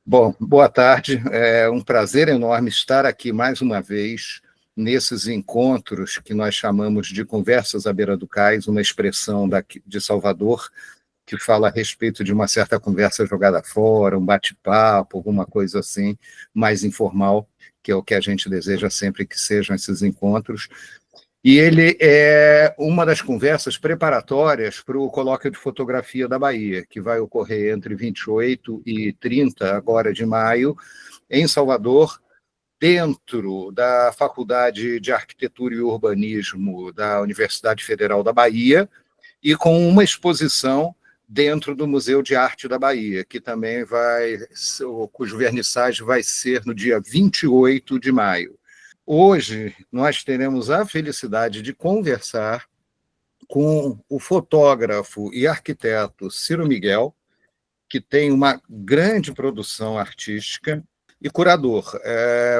Bom, boa tarde. É um prazer enorme estar aqui mais uma vez nesses encontros que nós chamamos de conversas à beira do cais, uma expressão de Salvador que fala a respeito de uma certa conversa jogada fora, um bate-papo, alguma coisa assim, mais informal, que é o que a gente deseja sempre que sejam esses encontros. E ele é uma das conversas preparatórias para o colóquio de fotografia da Bahia, que vai ocorrer entre 28 e 30 agora de maio, em Salvador, dentro da Faculdade de Arquitetura e Urbanismo da Universidade Federal da Bahia, e com uma exposição dentro do Museu de Arte da Bahia, que também cujo vernissage vai ser no dia 28 de maio. Hoje, nós teremos a felicidade de conversar com o fotógrafo e arquiteto Ciro Miguel, que tem uma grande produção artística, e curador,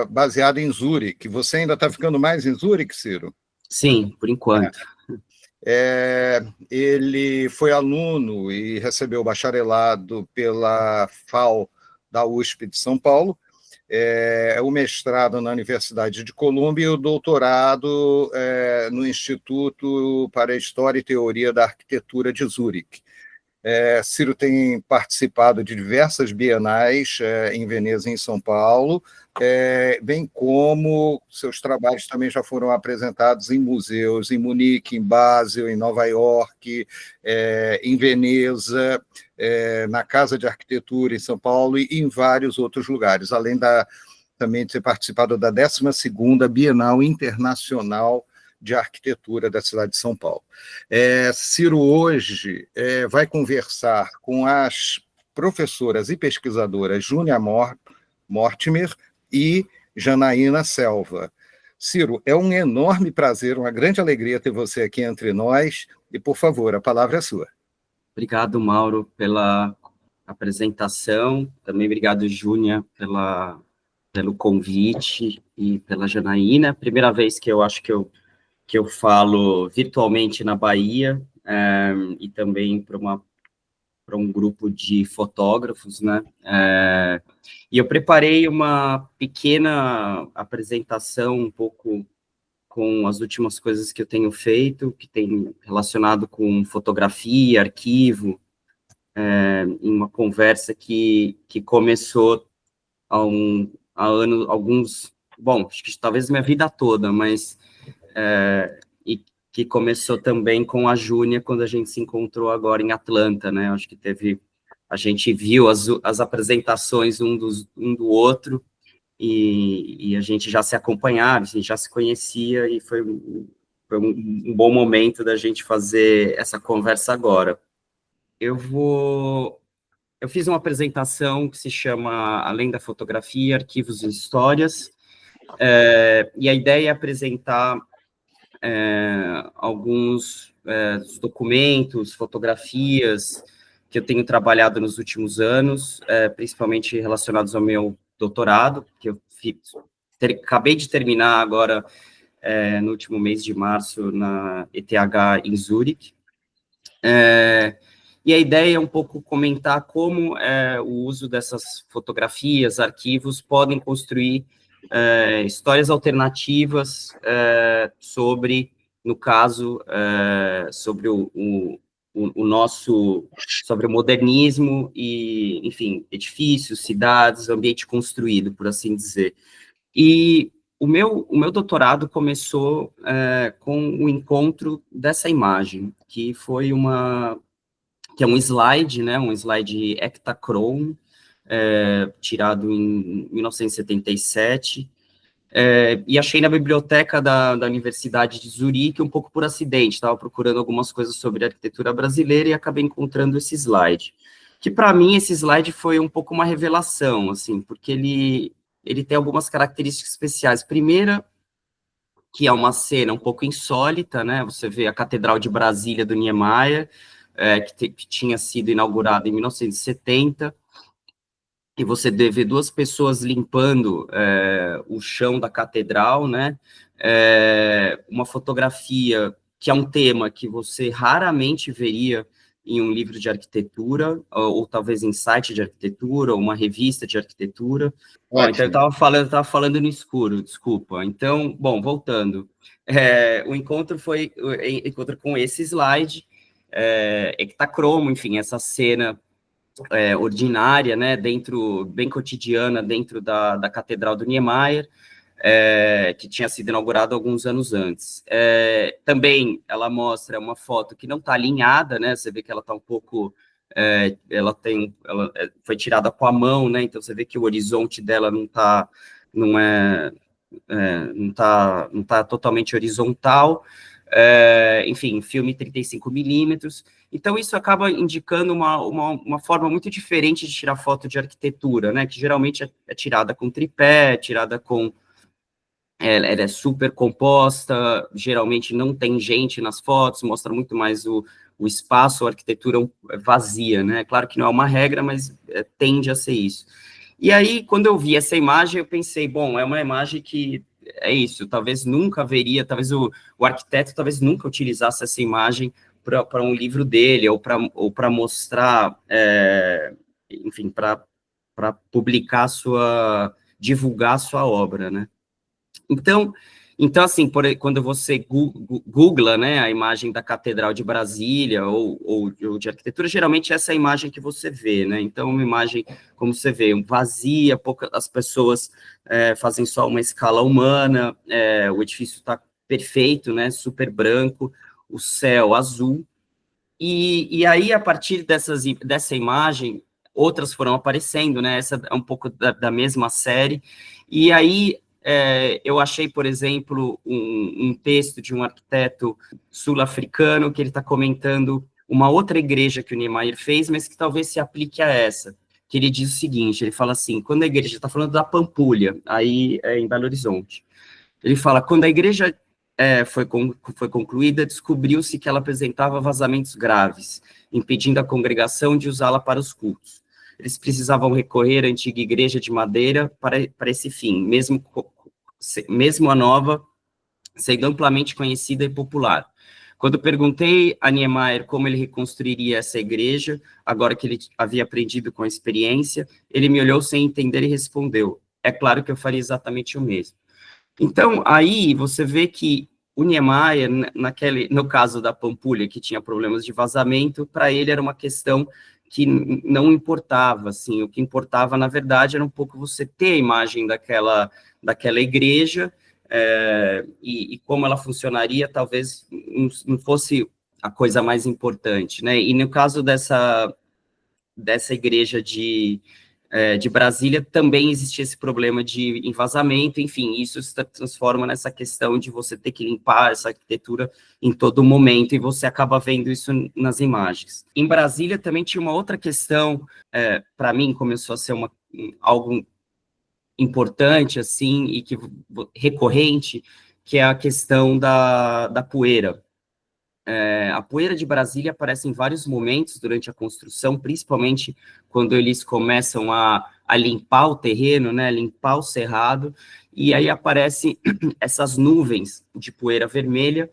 baseado em Zurique. Você ainda está ficando mais em Zurique, Ciro? Sim, por enquanto. Ele foi aluno e recebeu bacharelado pela FAO da USP de São Paulo, o mestrado na Universidade de Colômbia e o doutorado no Instituto para a História e Teoria da Arquitetura de Zurique. Ciro tem participado de diversas bienais em Veneza e em São Paulo, bem como seus trabalhos também já foram apresentados em museus em Munique, em Basel, em Nova York, em Veneza, na Casa de Arquitetura em São Paulo e em vários outros lugares, além também de ter participado da 12ª Bienal Internacional de Arquitetura da cidade de São Paulo. Ciro hoje vai conversar com as professoras e pesquisadoras Júnia Mortimer e Janaína Selva. Ciro, é um enorme prazer, uma grande alegria ter você aqui entre nós, e, por favor, a palavra é sua. Obrigado, Mauro, pela apresentação, também obrigado, Júnia, pelo convite e pela Janaína. Primeira vez que eu acho que eu falo virtualmente na Bahia, e também para um grupo de fotógrafos, né? E eu preparei uma pequena apresentação, um pouco com as últimas coisas que eu tenho feito, que tem relacionado com fotografia, arquivo, em uma conversa que começou há alguns, bom, acho que talvez minha vida toda, mas e que começou também com a Júnia, quando a gente se encontrou agora em Atlanta, né? Acho que a gente viu as apresentações um do outro, e a gente já se acompanhava, a gente já se conhecia, e foi um bom momento da gente fazer essa conversa agora. Eu fiz uma apresentação que se chama Além da Fotografia, Arquivos e Histórias, e a ideia é apresentar alguns documentos, fotografias que eu tenho trabalhado nos últimos anos, principalmente relacionados ao meu doutorado, que eu acabei de terminar agora no último mês de março na ETH em Zurique. E a ideia é um pouco comentar como o uso dessas fotografias, arquivos, podem construir histórias alternativas sobre, no caso, sobre sobre o modernismo e, enfim, edifícios, cidades, ambiente construído, por assim dizer. E o meu doutorado começou com o encontro dessa imagem, que é um slide, né, um slide Ektachrome, tirado em 1977, e achei na biblioteca da Universidade de Zurique, um pouco por acidente, estava procurando algumas coisas sobre arquitetura brasileira e acabei encontrando esse slide, que para mim esse slide foi um pouco uma revelação, assim, porque ele tem algumas características especiais. Primeira, que é uma cena um pouco insólita, né, você vê a Catedral de Brasília do Niemeyer, que tinha sido inaugurada em 1970, e você vê duas pessoas limpando o chão da catedral, né? Uma fotografia que é um tema que você raramente veria em um livro de arquitetura, ou talvez em site de arquitetura, ou uma revista de arquitetura. Bom, então eu estava falando no escuro, desculpa. Então, bom, voltando. O encontro foi o encontro com esse slide, hectacromo, enfim, essa cena ordinária, né, bem cotidiana, dentro da Catedral do Niemeyer, que tinha sido inaugurado alguns anos antes. Também ela mostra uma foto que não está alinhada, né? Você vê que ela está um pouco, ela foi tirada com a mão, né? Então você vê que o horizonte dela não tá totalmente horizontal. Enfim, filme 35mm. Então, isso acaba indicando uma forma muito diferente de tirar foto de arquitetura, né? Que geralmente é tirada com tripé, tirada com... Ela é super composta, geralmente não tem gente nas fotos, mostra muito mais o espaço, a arquitetura vazia, né? Claro que não é uma regra, mas tende a ser isso. E aí, quando eu vi essa imagem, eu pensei, bom, é uma imagem que é isso, talvez nunca veria, talvez o arquiteto talvez nunca utilizasse essa imagem para um livro dele, ou para mostrar, enfim, para publicar divulgar a sua obra, né? Então assim, quando você googla, né, a imagem da Catedral de Brasília ou de arquitetura, geralmente essa é a imagem que você vê, né? Então, uma imagem, como você vê, vazia, as pessoas fazem só uma escala humana, o edifício está perfeito, né, super branco, o céu azul, e aí, a partir dessa imagem, outras foram aparecendo, né? Essa é um pouco da mesma série, e aí eu achei, por exemplo, um texto de um arquiteto sul-africano que ele está comentando uma outra igreja que o Niemeyer fez, mas que talvez se aplique a essa, que ele diz o seguinte, ele fala assim, quando a igreja está falando da Pampulha, aí em Belo Horizonte, ele fala, quando a igreja foi concluída, descobriu-se que ela apresentava vazamentos graves, impedindo a congregação de usá-la para os cultos. Eles precisavam recorrer à antiga igreja de madeira para esse fim, mesmo a nova sendo amplamente conhecida e popular. Quando perguntei a Niemeyer como ele reconstruiria essa igreja, agora que ele havia aprendido com a experiência, ele me olhou sem entender e respondeu, é claro que eu faria exatamente o mesmo. Então, aí você vê que o Niemeyer, no caso da Pampulha, que tinha problemas de vazamento, para ele era uma questão que não importava, assim, o que importava, na verdade, era um pouco você ter a imagem daquela igreja, e como ela funcionaria, talvez não fosse a coisa mais importante, né? E no caso dessa igreja de Brasília, também existia esse problema de envasamento, enfim, isso se transforma nessa questão de você ter que limpar essa arquitetura em todo momento, e você acaba vendo isso nas imagens. Em Brasília também tinha uma outra questão, para mim começou a ser algo importante, assim, e recorrente, que é a questão da poeira. A poeira de Brasília aparece em vários momentos durante a construção, principalmente quando eles começam a limpar o terreno, né, limpar o cerrado, e aí aparecem essas nuvens de poeira vermelha,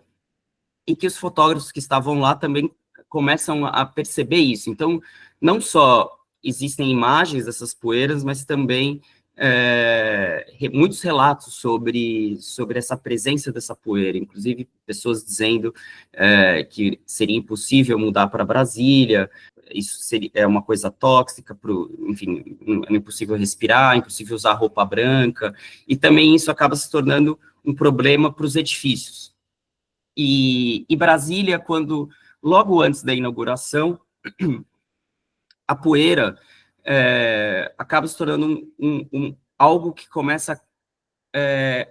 e que os fotógrafos que estavam lá também começam a perceber isso. Então, não só existem imagens dessas poeiras, mas também muitos relatos sobre essa presença dessa poeira, inclusive pessoas dizendo que seria impossível mudar para Brasília, isso é uma coisa tóxica, enfim, é impossível respirar, é impossível usar roupa branca, e também isso acaba se tornando um problema para os edifícios. E Brasília, logo antes da inauguração, a poeira acaba se tornando algo que começa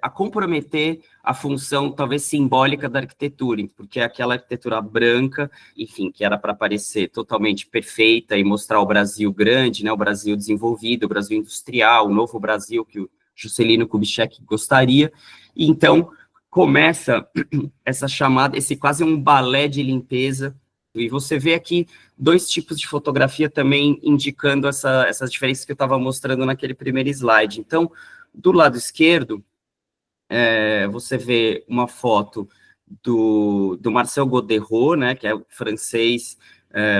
a comprometer a função, talvez, simbólica da arquitetura, porque é aquela arquitetura branca, enfim, que era para parecer totalmente perfeita e mostrar o Brasil grande, né, o Brasil desenvolvido, o Brasil industrial, o novo Brasil que o Juscelino Kubitschek gostaria, e então começa essa chamada, esse quase um balé de limpeza. E você vê aqui dois tipos de fotografia também indicando essas diferenças que eu estava mostrando naquele primeiro slide. Então, do lado esquerdo, você vê uma foto do Marcel Goderot, né, que é o francês,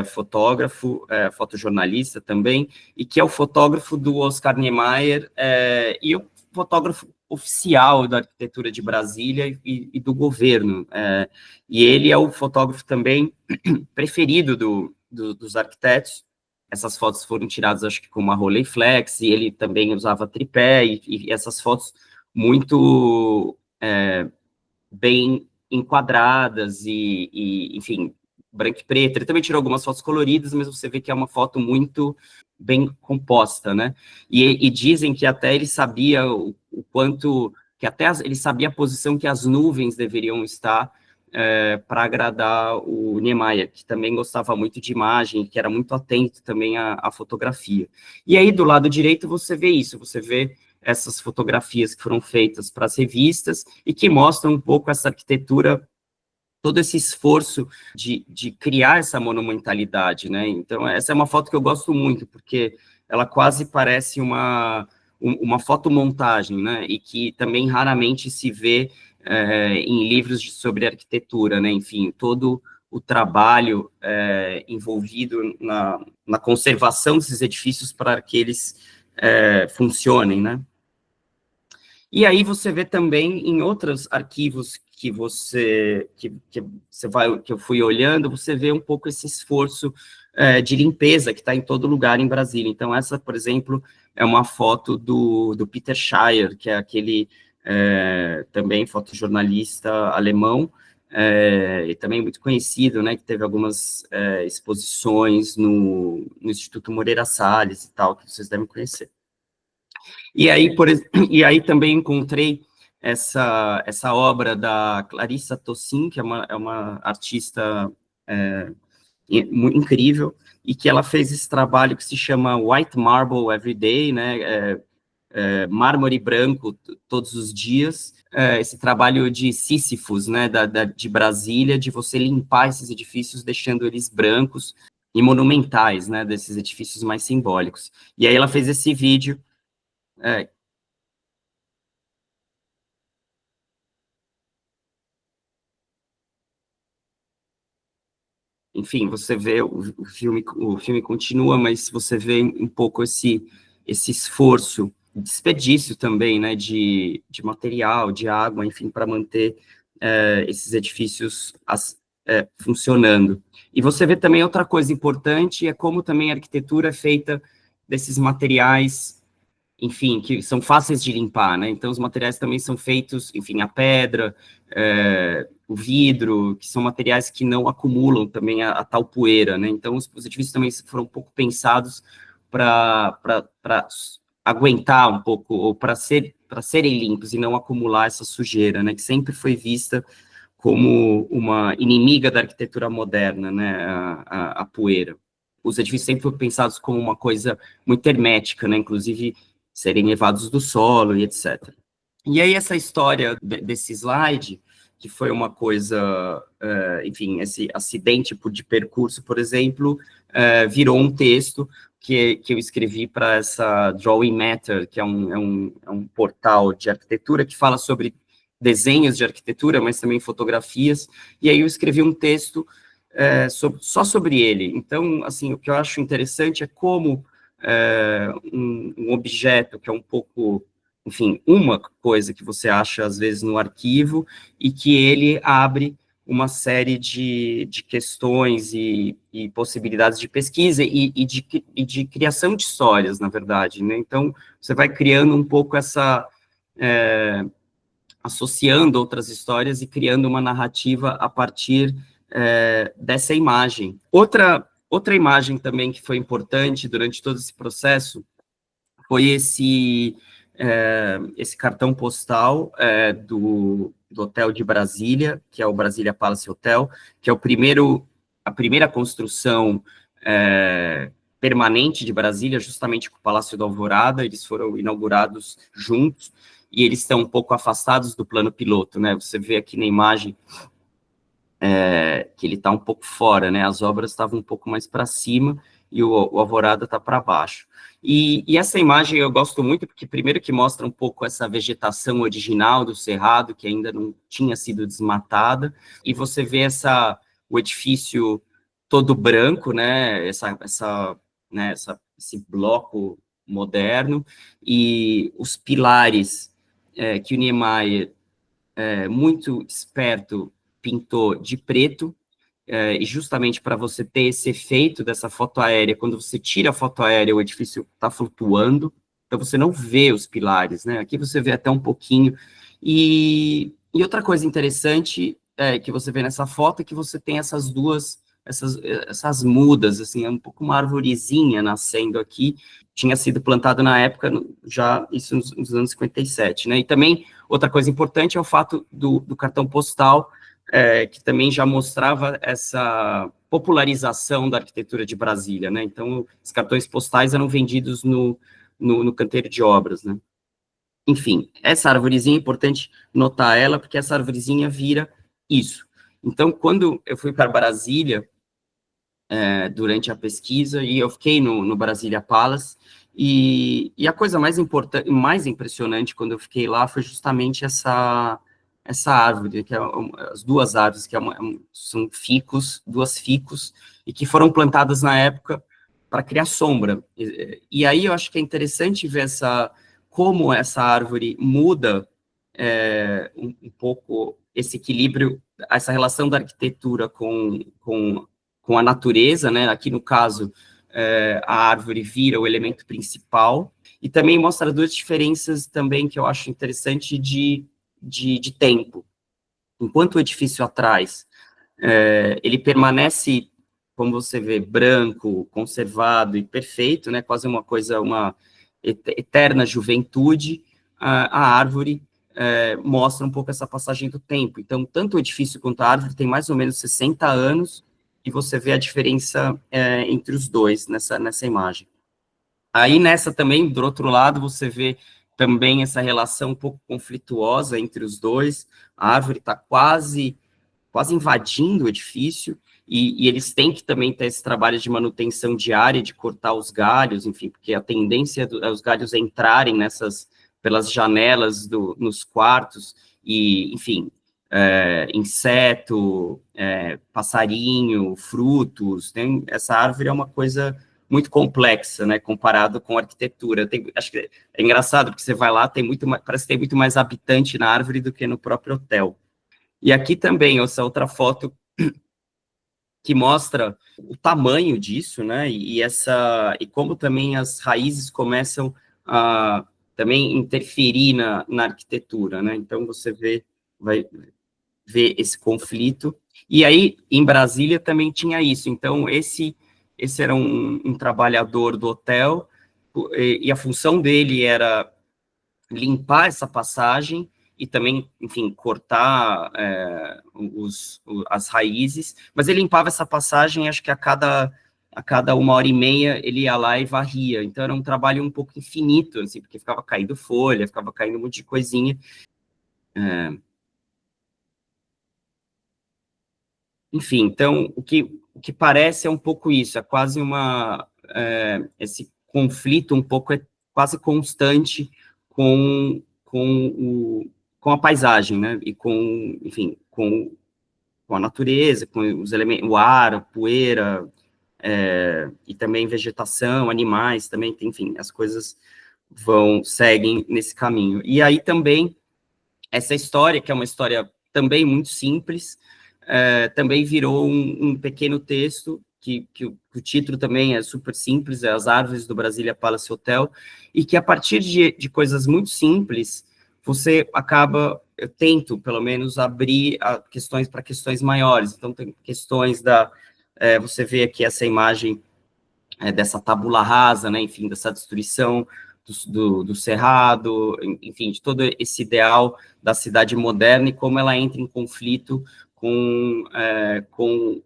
fotógrafo, fotojornalista também, e que é o fotógrafo do Oscar Niemeyer, e o fotógrafo oficial da arquitetura de Brasília e do governo. E ele é o fotógrafo também preferido dos arquitetos. Essas fotos foram tiradas, acho que com uma Rolleiflex, e ele também usava tripé, e essas fotos muito bem enquadradas enfim, branco e preto. Ele também tirou algumas fotos coloridas, mas você vê que é uma foto muito bem composta, né? E dizem que até ele sabia o quanto, que até ele sabia a posição que as nuvens deveriam estar para agradar o Niemeyer, que também gostava muito de imagem, que era muito atento também à fotografia. E aí, do lado direito, você vê isso, você vê essas fotografias que foram feitas para as revistas e que mostram um pouco essa arquitetura, todo esse esforço de criar essa monumentalidade, né? Então, essa é uma foto que eu gosto muito, porque ela quase parece uma fotomontagem, né? E que também raramente se vê em livros sobre arquitetura, né? Enfim, todo o trabalho envolvido na conservação desses edifícios para que eles funcionem, né? E aí você vê também em outros arquivos que eu fui olhando, você vê um pouco esse esforço de limpeza que está em todo lugar em Brasília. Então, essa, por exemplo, é uma foto do Peter Shire, que é aquele também fotojornalista alemão, e também muito conhecido, né, que teve algumas exposições no Instituto Moreira Salles e tal, que vocês devem conhecer. E aí também encontrei essa obra da Clarissa Tossin, que é uma artista muito incrível, e que ela fez esse trabalho que se chama White Marble Every Day, né, mármore branco todos os dias, esse trabalho de Sísifos, né, de Brasília, de você limpar esses edifícios, deixando eles brancos e monumentais, né, desses edifícios mais simbólicos. E aí ela fez esse vídeo, enfim, você vê o filme continua, mas você vê um pouco esse esforço, desperdício também, né, de material, de água, enfim, para manter esses edifícios funcionando. E você vê também outra coisa importante, é como também a arquitetura é feita desses materiais, enfim, que são fáceis de limpar, né? Então, os materiais também são feitos, enfim, a pedra, o vidro, que são materiais que não acumulam também a tal poeira, né? Então, os edifícios também foram um pouco pensados para aguentar um pouco, ou para serem limpos e não acumular essa sujeira, né? Que sempre foi vista como uma inimiga da arquitetura moderna, né? A poeira. Os edifícios sempre foram pensados como uma coisa muito hermética, né? Inclusive serem levados do solo e etc. E aí essa história desse slide, que foi uma coisa, enfim, esse acidente de percurso, por exemplo, virou um texto que eu escrevi para essa Drawing Matter, que é um portal de arquitetura que fala sobre desenhos de arquitetura, mas também fotografias, e aí eu escrevi um texto só sobre ele. Então, assim, o que eu acho interessante é como um objeto que é um pouco, enfim, uma coisa que você acha, às vezes, no arquivo, e que ele abre uma série de questões e possibilidades de pesquisa e de criação de histórias, na verdade, né? Então, você vai criando um pouco associando outras histórias e criando uma narrativa a partir dessa imagem. Outra imagem também que foi importante durante todo esse processo foi esse cartão postal do Hotel de Brasília, que é o Brasília Palace Hotel, que é a primeira construção permanente de Brasília, justamente com o Palácio da Alvorada. Eles foram inaugurados juntos, e eles estão um pouco afastados do plano piloto, né? Você vê aqui na imagem que ele está um pouco fora, né? As obras estavam um pouco mais para cima e o Alvorada está para baixo. E essa imagem eu gosto muito, porque primeiro que mostra um pouco essa vegetação original do Cerrado, que ainda não tinha sido desmatada, e você vê o edifício todo branco, né, esse bloco moderno, e os pilares que o Niemeyer, muito esperto, pintou de preto, e justamente para você ter esse efeito dessa foto aérea, quando você tira a foto aérea, o edifício está flutuando, então você não vê os pilares, né? Aqui você vê até um pouquinho. E outra coisa interessante que você vê nessa foto é que você tem essas mudas, assim, é um pouco uma arvorezinha nascendo aqui, tinha sido plantado na época, já isso nos anos 57, né? E também, outra coisa importante é o fato do cartão postal, que também já mostrava essa popularização da arquitetura de Brasília, né? Então, os cartões postais eram vendidos no canteiro de obras, né? Enfim, essa arvorezinha é importante notar ela, porque essa arvorezinha vira isso. Então, quando eu fui para Brasília, durante a pesquisa, e eu fiquei no Brasília Palace, e a coisa mais importante, mais impressionante quando eu fiquei lá foi justamente essa árvore, que as duas árvores, que são ficus, duas ficus, e que foram plantadas na época para criar sombra. E aí eu acho que é interessante ver como essa árvore muda um pouco esse equilíbrio, essa relação da arquitetura com a natureza, né? Aqui no caso, a árvore vira o elemento principal, e também mostra duas diferenças também que eu acho interessante de tempo. Enquanto o edifício atrás, ele permanece, como você vê, branco, conservado e perfeito, né? Quase uma eterna juventude. A árvore mostra um pouco essa passagem do tempo. Então, tanto o edifício quanto a árvore tem mais ou menos 60 anos, e você vê a diferença entre os dois nessa imagem. Aí, nessa também, do outro lado, você vê também essa relação um pouco conflituosa entre os dois. A árvore está quase invadindo o edifício, e eles têm que também ter esse trabalho de manutenção diária, de cortar os galhos, enfim, porque a tendência é os galhos entrarem pelas janelas nos quartos, e, enfim, inseto, passarinho, frutos, essa árvore é uma coisa muito complexa, né, comparado com a arquitetura. Acho que é engraçado, porque você vai lá, parece que tem muito mais habitante na árvore do que no próprio hotel. E aqui também, essa outra foto que mostra o tamanho disso, né, e como também as raízes começam a também interferir na arquitetura, né, então você vai ver esse conflito. E aí, em Brasília também tinha isso, então esse era um trabalhador do hotel, e a função dele era limpar essa passagem e também, enfim, cortar as raízes, mas ele limpava essa passagem, acho que a cada 1h30 ele ia lá e varria, então era um trabalho um pouco infinito, assim, porque ficava caindo folha, ficava caindo um monte de coisinha. Enfim, então, o que parece é um pouco isso, é quase esse conflito um pouco quase constante com a paisagem, né, e enfim, com a natureza, com os elementos, o ar, a poeira, e também vegetação, animais, também, enfim, as coisas seguem nesse caminho. E aí também, essa história, que é uma história também muito simples, também virou um pequeno texto, que o título também é super simples, é As Árvores do Brasília Palace Hotel, e que a partir de coisas muito simples, você acaba, eu tento, pelo menos, abrir questões para questões maiores. Então, tem questões você vê aqui essa imagem dessa tabula rasa, né, enfim, dessa destruição do Cerrado, enfim, de todo esse ideal da cidade moderna e como ela entra em conflito com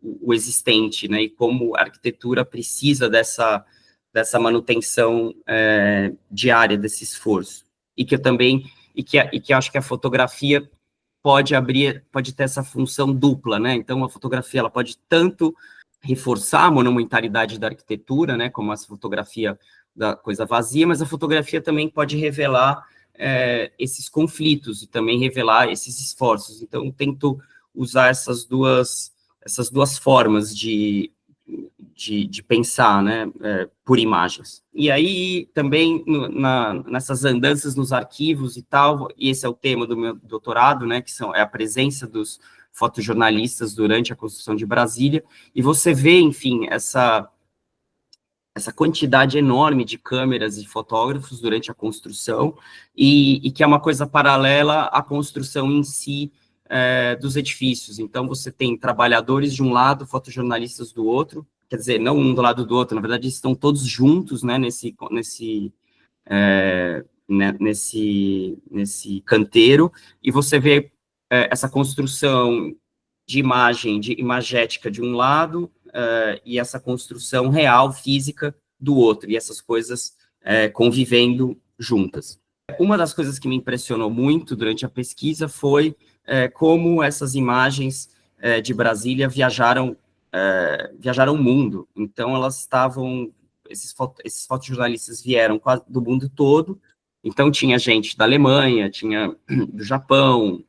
o existente, né, e como a arquitetura precisa dessa manutenção diária, desse esforço. E que eu acho que a fotografia pode ter essa função dupla, né, então a fotografia ela pode tanto reforçar a monumentalidade da arquitetura, né, como essa fotografia da coisa vazia, mas a fotografia também pode revelar esses conflitos e também revelar esses esforços. Então, eu tento usar essas duas formas de pensar, né, por imagens. E aí, também, nessas andanças nos arquivos e tal, e esse é o tema do meu doutorado, né, que é a presença dos fotojornalistas durante a construção de Brasília, e você vê, enfim, essa quantidade enorme de câmeras e fotógrafos durante a construção, e que é uma coisa paralela à construção em si, dos edifícios. Então, você tem trabalhadores de um lado, fotojornalistas do outro, quer dizer, não um do lado do outro, na verdade, estão todos juntos, né, nesse canteiro, e você vê essa construção de imagem, de imagética de um lado, e essa construção real, física, do outro, e essas coisas convivendo juntas. Uma das coisas que me impressionou muito durante a pesquisa foi como essas imagens de Brasília viajaram o mundo. Então, elas estavam... Esses fotojornalistas vieram quase do mundo todo, então tinha gente da Alemanha, tinha do Japão,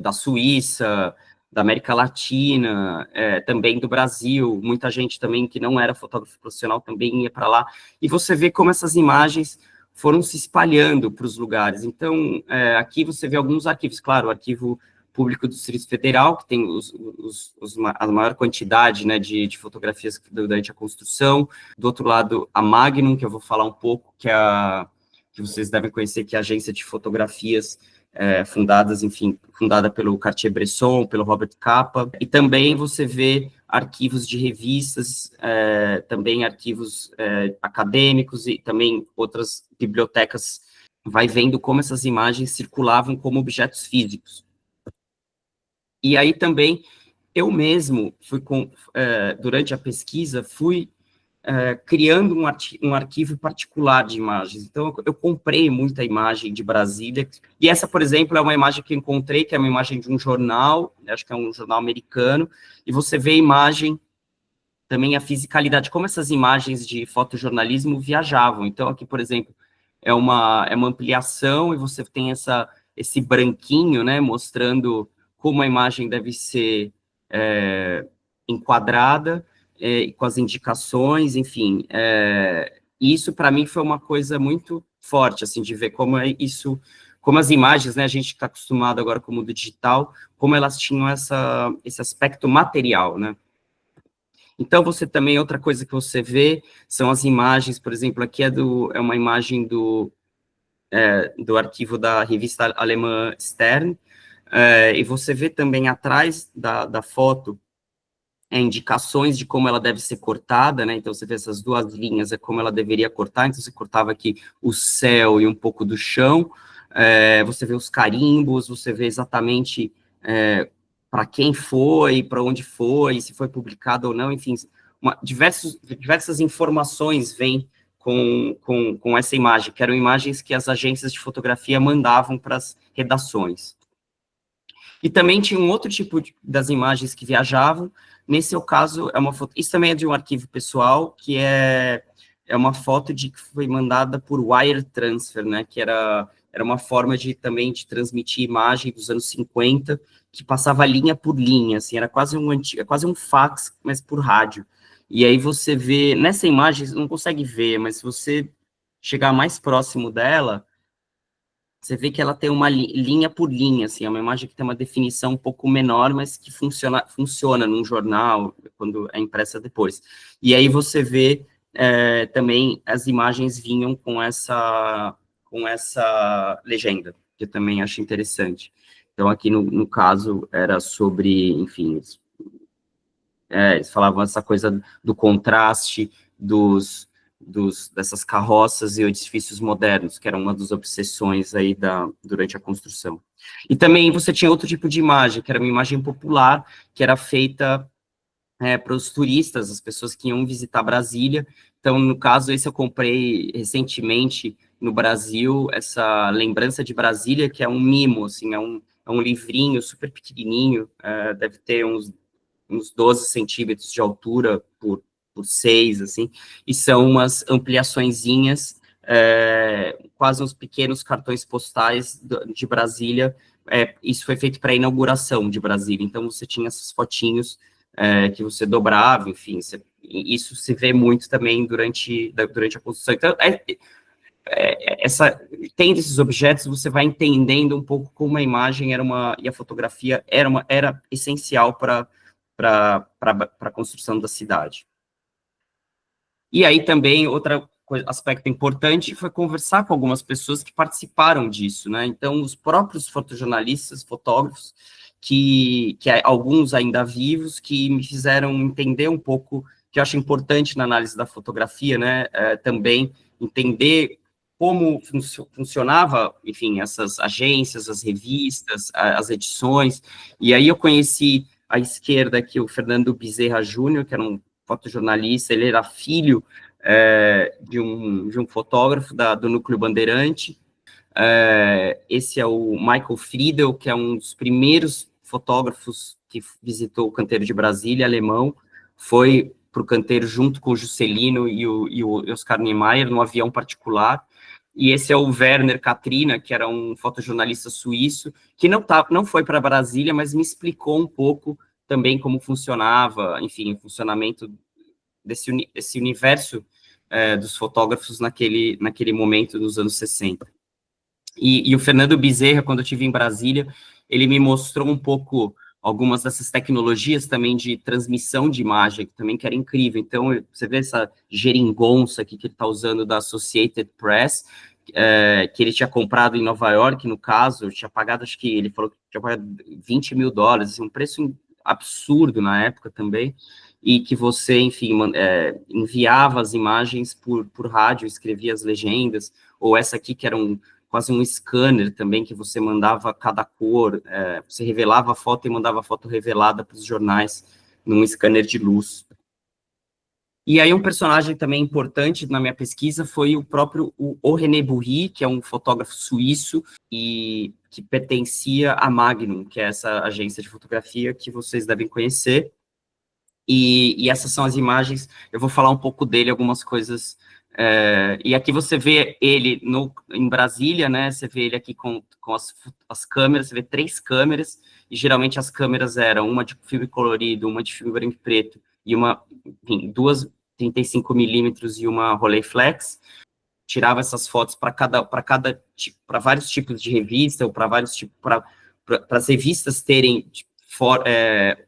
da Suíça, da América Latina, também do Brasil, muita gente também que não era fotógrafo profissional também ia para lá, e você vê como essas imagens foram se espalhando para os lugares. Então, aqui você vê alguns arquivos, claro, o Arquivo Público do Distrito Federal, que tem a maior quantidade, né, de fotografias durante a construção. Do outro lado, a Magnum, que eu vou falar um pouco, que vocês devem conhecer, que é a agência de fotografias fundada pelo Cartier-Bresson, pelo Robert Capa, e também você vê arquivos de revistas, também arquivos acadêmicos e também outras bibliotecas, vai vendo como essas imagens circulavam como objetos físicos. E aí também, eu mesmo, durante a pesquisa, fui criando um arquivo particular de imagens. Então, eu comprei muita imagem de Brasília, e essa, por exemplo, é uma imagem que eu encontrei, que é uma imagem de um jornal, acho que é um jornal americano, e você vê a imagem, também a fisicalidade, como essas imagens de fotojornalismo viajavam. Então, aqui, por exemplo, é uma ampliação, e você tem esse branquinho, né, mostrando como a imagem deve ser enquadrada, com as indicações, enfim. Isso, para mim, foi uma coisa muito forte, assim, de ver como como as imagens, né, a gente está acostumado agora com o mundo digital, como elas tinham esse aspecto material, né. Então, você também, outra coisa que você vê, são as imagens, por exemplo, aqui é uma imagem do arquivo da revista alemã Stern, e você vê também atrás da foto indicações de como ela deve ser cortada, né? Então, você vê essas duas linhas, é como ela deveria cortar. Então, você cortava aqui o céu e um pouco do chão, você vê os carimbos, você vê exatamente para quem foi, para onde foi, se foi publicado ou não, enfim, diversas informações vêm com essa imagem, que eram imagens que as agências de fotografia mandavam para as redações. E também tinha um outro tipo das imagens que viajavam. Nesse caso, isso também é de um arquivo pessoal, que é uma foto que foi mandada por wire transfer, né, que era uma forma também de transmitir imagem dos anos 50, que passava linha por linha, assim, era quase um fax, mas por rádio. E aí você vê, nessa imagem, você não consegue ver, mas se você chegar mais próximo dela, você vê que ela tem uma linha por linha, assim, é uma imagem que tem uma definição um pouco menor, mas que funciona num jornal, quando é impressa depois. E aí você vê também as imagens vinham com essa legenda, que eu também acho interessante. Então, aqui no caso, era sobre, enfim, eles falavam essa coisa do contraste dessas carroças e edifícios modernos, que era uma das obsessões aí durante a construção. E também você tinha outro tipo de imagem, que era uma imagem popular, que era feita para os turistas, as pessoas que iam visitar Brasília. Então, no caso, esse eu comprei recentemente no Brasil, essa lembrança de Brasília, que é um mimo, assim, é um livrinho super pequenininho, deve ter uns 12 centímetros de altura por 6, assim, e são umas ampliaçõezinhas, quase uns pequenos cartões postais de Brasília. Isso foi feito para a inauguração de Brasília, então você tinha essas fotinhos que você dobrava, enfim, isso se vê muito também durante a construção. Então, tendo esses objetos, você vai entendendo um pouco como a imagem e a fotografia era essencial para a construção da cidade. E aí também, aspecto importante foi conversar com algumas pessoas que participaram disso, né? Então, os próprios fotojornalistas, fotógrafos, que alguns ainda vivos, que me fizeram entender um pouco, que eu acho importante na análise da fotografia, né? Também entender como funcionava, enfim, essas agências, as revistas, as edições. E aí eu conheci à esquerda aqui o Fernando Bezerra Júnior, que era um fotojornalista, ele era filho de um fotógrafo do Núcleo Bandeirante. Esse é o Michael Friedel, que é um dos primeiros fotógrafos que visitou o canteiro de Brasília, alemão, foi para o canteiro junto com o Juscelino e o Oscar Niemeyer, num avião particular. E esse é o Werner Katrina, que era um fotojornalista suíço, que não foi para Brasília, mas me explicou um pouco também como funcionava, enfim, o funcionamento desse universo dos fotógrafos naquele momento dos anos 60. E o Fernando Bezerra, quando eu estive em Brasília, ele me mostrou um pouco algumas dessas tecnologias também de transmissão de imagem, também que era incrível. Então, você vê essa geringonça aqui que ele está usando da Associated Press, que ele tinha comprado em Nova York, no caso, tinha pagado, acho que ele falou que tinha pagado $20 mil, assim, um preço absurdo na época também, e que você, enfim, enviava as imagens por rádio, escrevia as legendas, ou essa aqui que era quase um scanner também, que você mandava cada cor, você revelava a foto e mandava a foto revelada para os jornais num scanner de luz. E aí um personagem também importante na minha pesquisa foi o René Bourri, que é um fotógrafo suíço e que pertencia à Magnum, que é essa agência de fotografia que vocês devem conhecer. E essas são as imagens, eu vou falar um pouco dele, algumas coisas. E aqui você vê ele em Brasília, né? Você vê ele aqui com as câmeras, você vê 3 câmeras, e geralmente as câmeras eram uma de filme colorido, uma de filme branco e preto, e enfim, 2 35mm e uma Rolleiflex. Tirava essas fotos para vários tipos de revista, ou para as revistas terem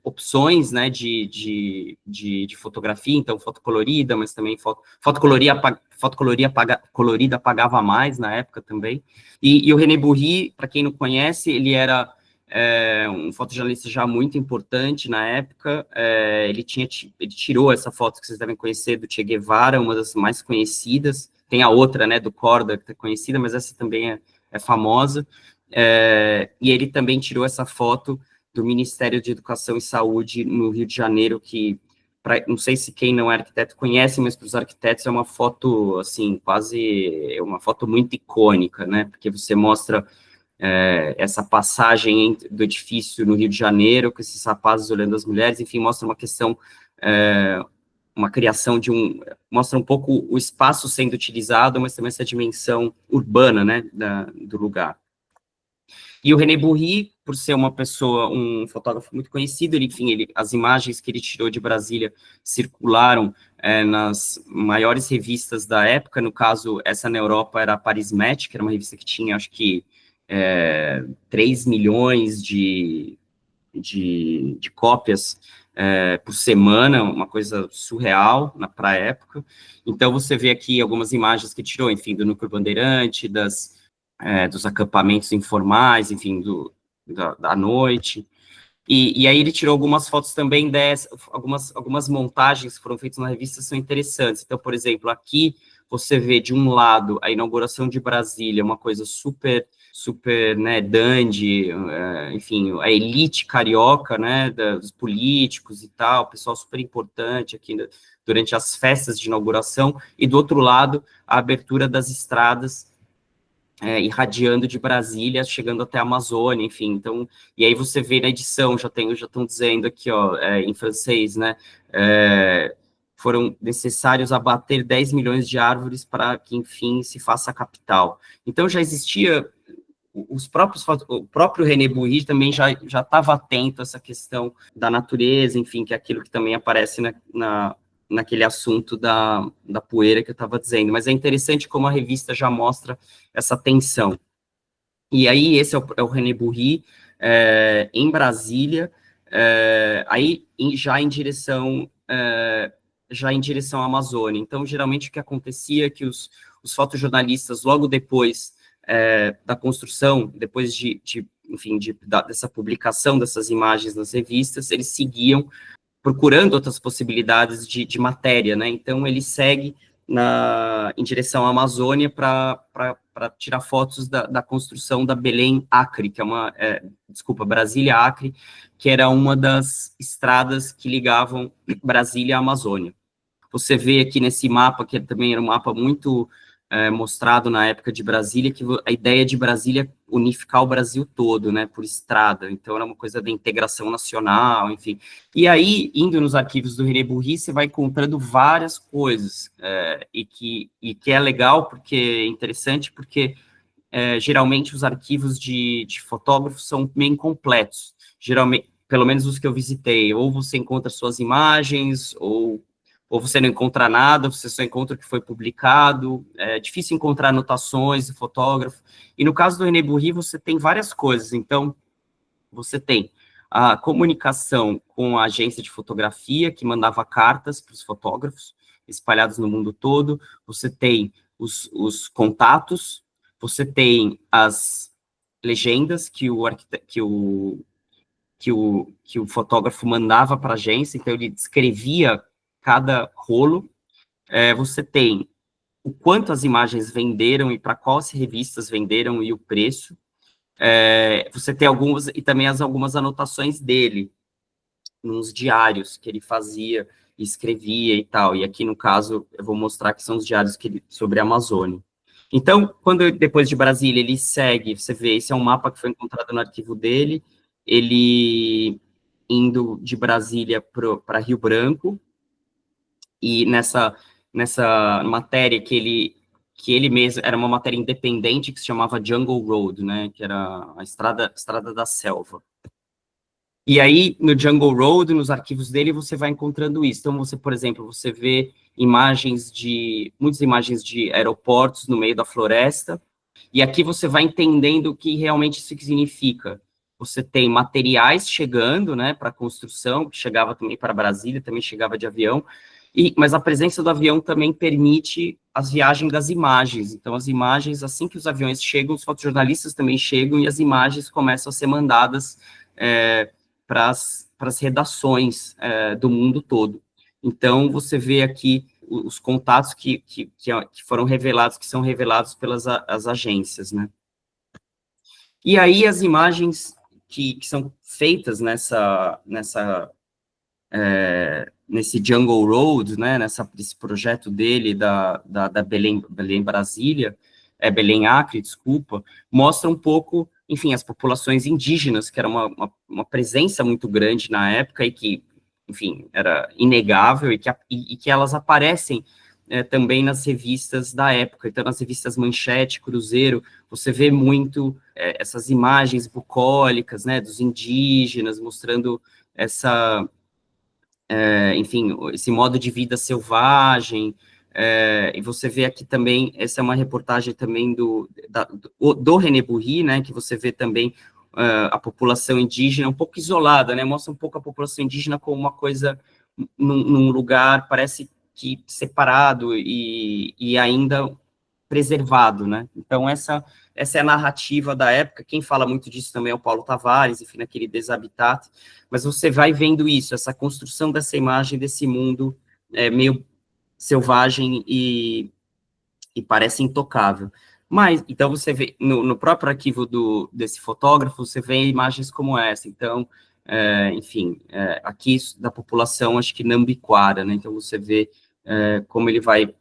opções, né, de fotografia, então foto colorida, mas também foto colorida pagava mais na época também. E o René Bourri, para quem não conhece, ele era um fotojornalista já muito importante na época. Ele tirou essa foto que vocês devem conhecer do Che Guevara, uma das mais conhecidas. Tem a outra, né, do Korda, que é conhecida, mas essa também é famosa. E ele também tirou essa foto do Ministério de Educação e Saúde no Rio de Janeiro, que, não sei se quem não é arquiteto conhece, mas para os arquitetos é uma foto, assim, uma foto muito icônica, né, porque você mostra essa passagem do edifício no Rio de Janeiro, com esses rapazes olhando as mulheres, enfim, mostra uma questão, uma criação mostra um pouco o espaço sendo utilizado, mas também essa dimensão urbana, né, do lugar. E o René Bourri, por ser um fotógrafo muito conhecido, as imagens que ele tirou de Brasília circularam nas maiores revistas da época. No caso, essa na Europa era a Paris Match, que era uma revista que tinha, acho que, 3 milhões de cópias por semana, uma coisa surreal para a época. Então, você vê aqui algumas imagens que tirou, enfim, do Núcleo Bandeirante, dos acampamentos informais, enfim, da noite. E aí ele tirou algumas fotos também algumas montagens que foram feitas na revista são interessantes. Então, por exemplo, aqui você vê de um lado a inauguração de Brasília, uma coisa super, né, dandy, enfim, a elite carioca, né, dos políticos e tal, pessoal super importante aqui durante as festas de inauguração, e do outro lado, a abertura das estradas irradiando de Brasília, chegando até a Amazônia, enfim, então, e aí você vê na edição, já estão dizendo aqui, ó, em francês, né, foram necessários abater 10 milhões de árvores para que, enfim, se faça a capital. Então, já existia o próprio René Bourri também já estava atento a essa questão da natureza, enfim, que é aquilo que também aparece naquele assunto da poeira que eu estava dizendo. Mas é interessante como a revista já mostra essa tensão. E aí, esse é o René Bourri, em Brasília, aí já em direção à Amazônia. Então, geralmente, o que acontecia é que os fotojornalistas, logo depois da construção, depois dessa publicação dessas imagens nas revistas, eles seguiam procurando outras possibilidades de matéria, né? Então, ele segue em direção à Amazônia para tirar fotos da construção da Belém Acre, que Brasília Acre, que era uma das estradas que ligavam Brasília à Amazônia. Você vê aqui nesse mapa, que também era um mapa muito mostrado na época de Brasília, que a ideia de Brasília é unificar o Brasil todo, né, por estrada. Então, era uma coisa da integração nacional, enfim. E aí, indo nos arquivos do René Bourri, você vai encontrando várias coisas, e que é legal, porque é interessante, porque geralmente os arquivos de fotógrafos são meio incompletos. Geralmente, pelo menos os que eu visitei, ou você encontra suas imagens, ou você não encontra nada, você só encontra o que foi publicado, é difícil encontrar anotações do fotógrafo. E no caso do René Bourri, você tem várias coisas. Então, você tem a comunicação com a agência de fotografia, que mandava cartas para os fotógrafos, espalhados no mundo todo. Você tem os contatos, você tem as legendas que o fotógrafo mandava para a agência, então ele descrevia cada rolo. Você tem o quanto as imagens venderam e para quais revistas venderam e o preço. Você tem algumas anotações dele, nos diários que ele fazia, escrevia e tal. E aqui, no caso, eu vou mostrar que são os diários sobre a Amazônia. Então, depois de Brasília, ele segue, você vê, esse é um mapa que foi encontrado no arquivo dele, ele indo de Brasília para Rio Branco, e nessa matéria que ele mesmo, era uma matéria independente que se chamava Jungle Road, né, que era a estrada da selva. E aí, no Jungle Road, nos arquivos dele, você vai encontrando isso. Então, por exemplo, você vê muitas imagens de aeroportos no meio da floresta, e aqui você vai entendendo o que realmente isso significa. Você tem materiais chegando, né, para construção, que chegava também para Brasília, também chegava de avião, mas a presença do avião também permite as viagens das imagens. Então, as imagens, assim que os aviões chegam, os fotojornalistas também chegam e as imagens começam a ser mandadas para as redações do mundo todo. Então, você vê aqui os contatos que foram revelados, que são revelados pelas as agências, né? E aí, as imagens que são feitas nesse Jungle Road, né, nesse projeto dele da Belém Brasília, Belém Acre, desculpa, mostra um pouco, enfim, as populações indígenas, que era uma presença muito grande na época e que, enfim, era inegável, e que elas aparecem também nas revistas da época. Então, nas revistas Manchete, Cruzeiro, você vê muito essas imagens bucólicas, né, dos indígenas, mostrando enfim, esse modo de vida selvagem. E você vê aqui também, essa é uma reportagem também do René Bourri, né, que você vê também a população indígena um pouco isolada, né, mostra um pouco a população indígena como uma coisa num lugar, parece que separado e ainda preservado, né. Então, essa é a narrativa da época. Quem fala muito disso também é o Paulo Tavares, enfim, naquele Deshabitat, mas você vai vendo isso, essa construção dessa imagem, desse mundo meio selvagem e parece intocável. Mas, então, você vê, no próprio arquivo desse fotógrafo, você vê imagens como essa. Então, enfim, aqui da população, acho que Nambiquara, né? Então, você vê como ele vai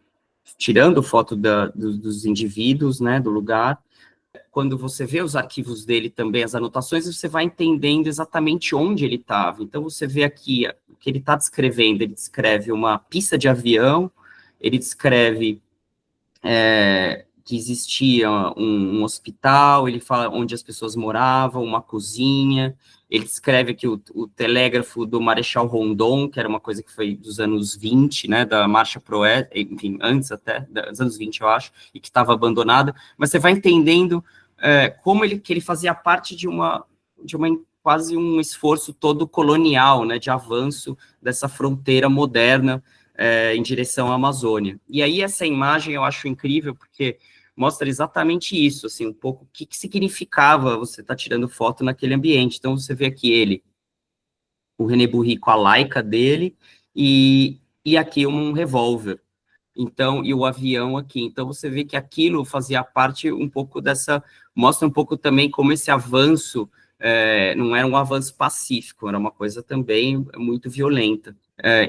tirando foto dos indivíduos, né, do lugar. Quando você vê os arquivos dele também, as anotações, você vai entendendo exatamente onde ele estava. Então, você vê aqui o que ele está descrevendo. Ele descreve uma pista de avião, ele descreve que existia um hospital, ele fala onde as pessoas moravam, uma cozinha, ele descreve aqui o telégrafo do Marechal Rondon, que era uma coisa que foi dos anos 20, né, da Marcha pro Oeste, enfim, antes até, dos anos 20, eu acho, e que estava abandonada, mas você vai entendendo como que ele fazia parte de uma quase um esforço todo colonial, né, de avanço dessa fronteira moderna em direção à Amazônia. E aí essa imagem eu acho incrível, porque mostra exatamente isso, assim, um pouco o que significava você estar tirando foto naquele ambiente. Então, você vê aqui o René Bourri com a Leica dele, e aqui um revólver. Então, e o avião aqui. Então, você vê que aquilo fazia parte um pouco mostra um pouco também como esse avanço não era um avanço pacífico, era uma coisa também muito violenta.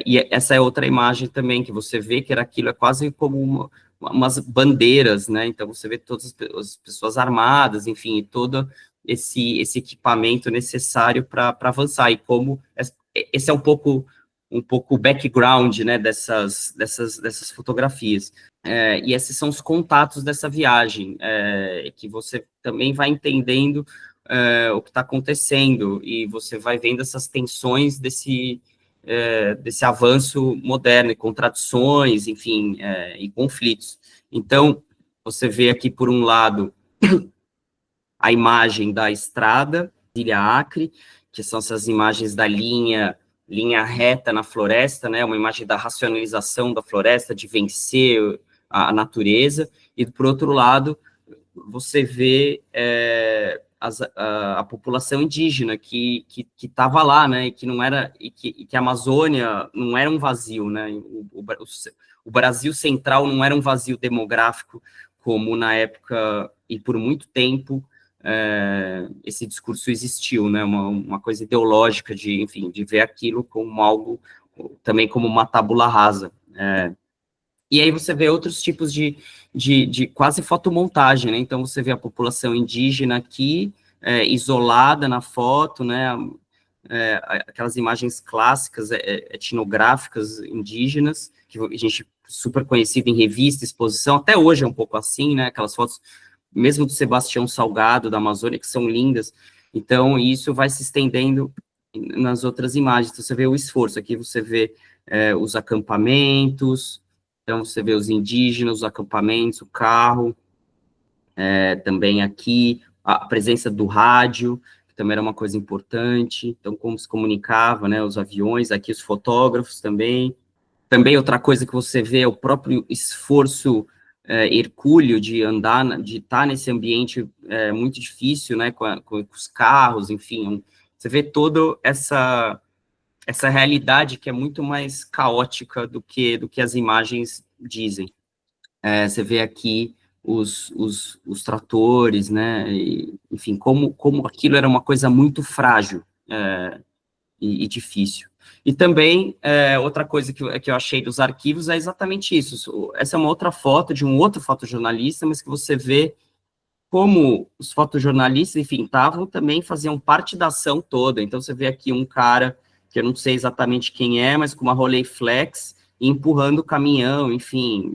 E essa é outra imagem também, que você vê que aquilo é quase como umas bandeiras, né? Então, você vê todas as pessoas armadas, enfim, todo esse equipamento necessário para avançar, e como esse é um pouco o background, né, dessas fotografias. E esses são os contatos dessa viagem, que você também vai entendendo o que está acontecendo, e você vai vendo essas tensões desse avanço moderno, e contradições, enfim, e conflitos. Então, você vê aqui, por um lado, a imagem da estrada, Ilha Acre, que são essas imagens da linha reta na floresta, né, uma imagem da racionalização da floresta, de vencer a natureza, e, por outro lado, você vê a população indígena que estava lá, né, e que não era, e que a Amazônia não era um vazio, né, o Brasil central não era um vazio demográfico, como na época, e por muito tempo, esse discurso existiu, né, uma coisa ideológica de, enfim, de ver aquilo como algo, também como uma tábula rasa. E aí você vê outros tipos de quase fotomontagem, né, então você vê a população indígena aqui, isolada na foto, né, aquelas imagens clássicas, etnográficas indígenas, que a gente super conhecido em revista, exposição, até hoje é um pouco assim, né, aquelas fotos mesmo do Sebastião Salgado, da Amazônia, que são lindas. Então, isso vai se estendendo nas outras imagens. Então, você vê o esforço. Aqui você vê os acampamentos, então você vê os indígenas, os acampamentos, o carro, também aqui a presença do rádio, que também era uma coisa importante. Então, como se comunicava, né, os aviões, aqui os fotógrafos também. Também outra coisa que você vê é o próprio esforço hercúleo de andar, de estar nesse ambiente muito difícil, né, com os carros, enfim, você vê toda essa realidade que é muito mais caótica do que as imagens dizem. Você vê aqui os tratores, né, e, enfim, como aquilo era uma coisa muito frágil e difícil. E também, outra coisa que eu achei dos arquivos é exatamente isso. Essa é uma outra foto de um outro fotojornalista, mas que você vê como os fotojornalistas, enfim, faziam parte da ação toda. Então, você vê aqui um cara, que eu não sei exatamente quem é, mas com uma Rolleiflex, empurrando o caminhão, enfim,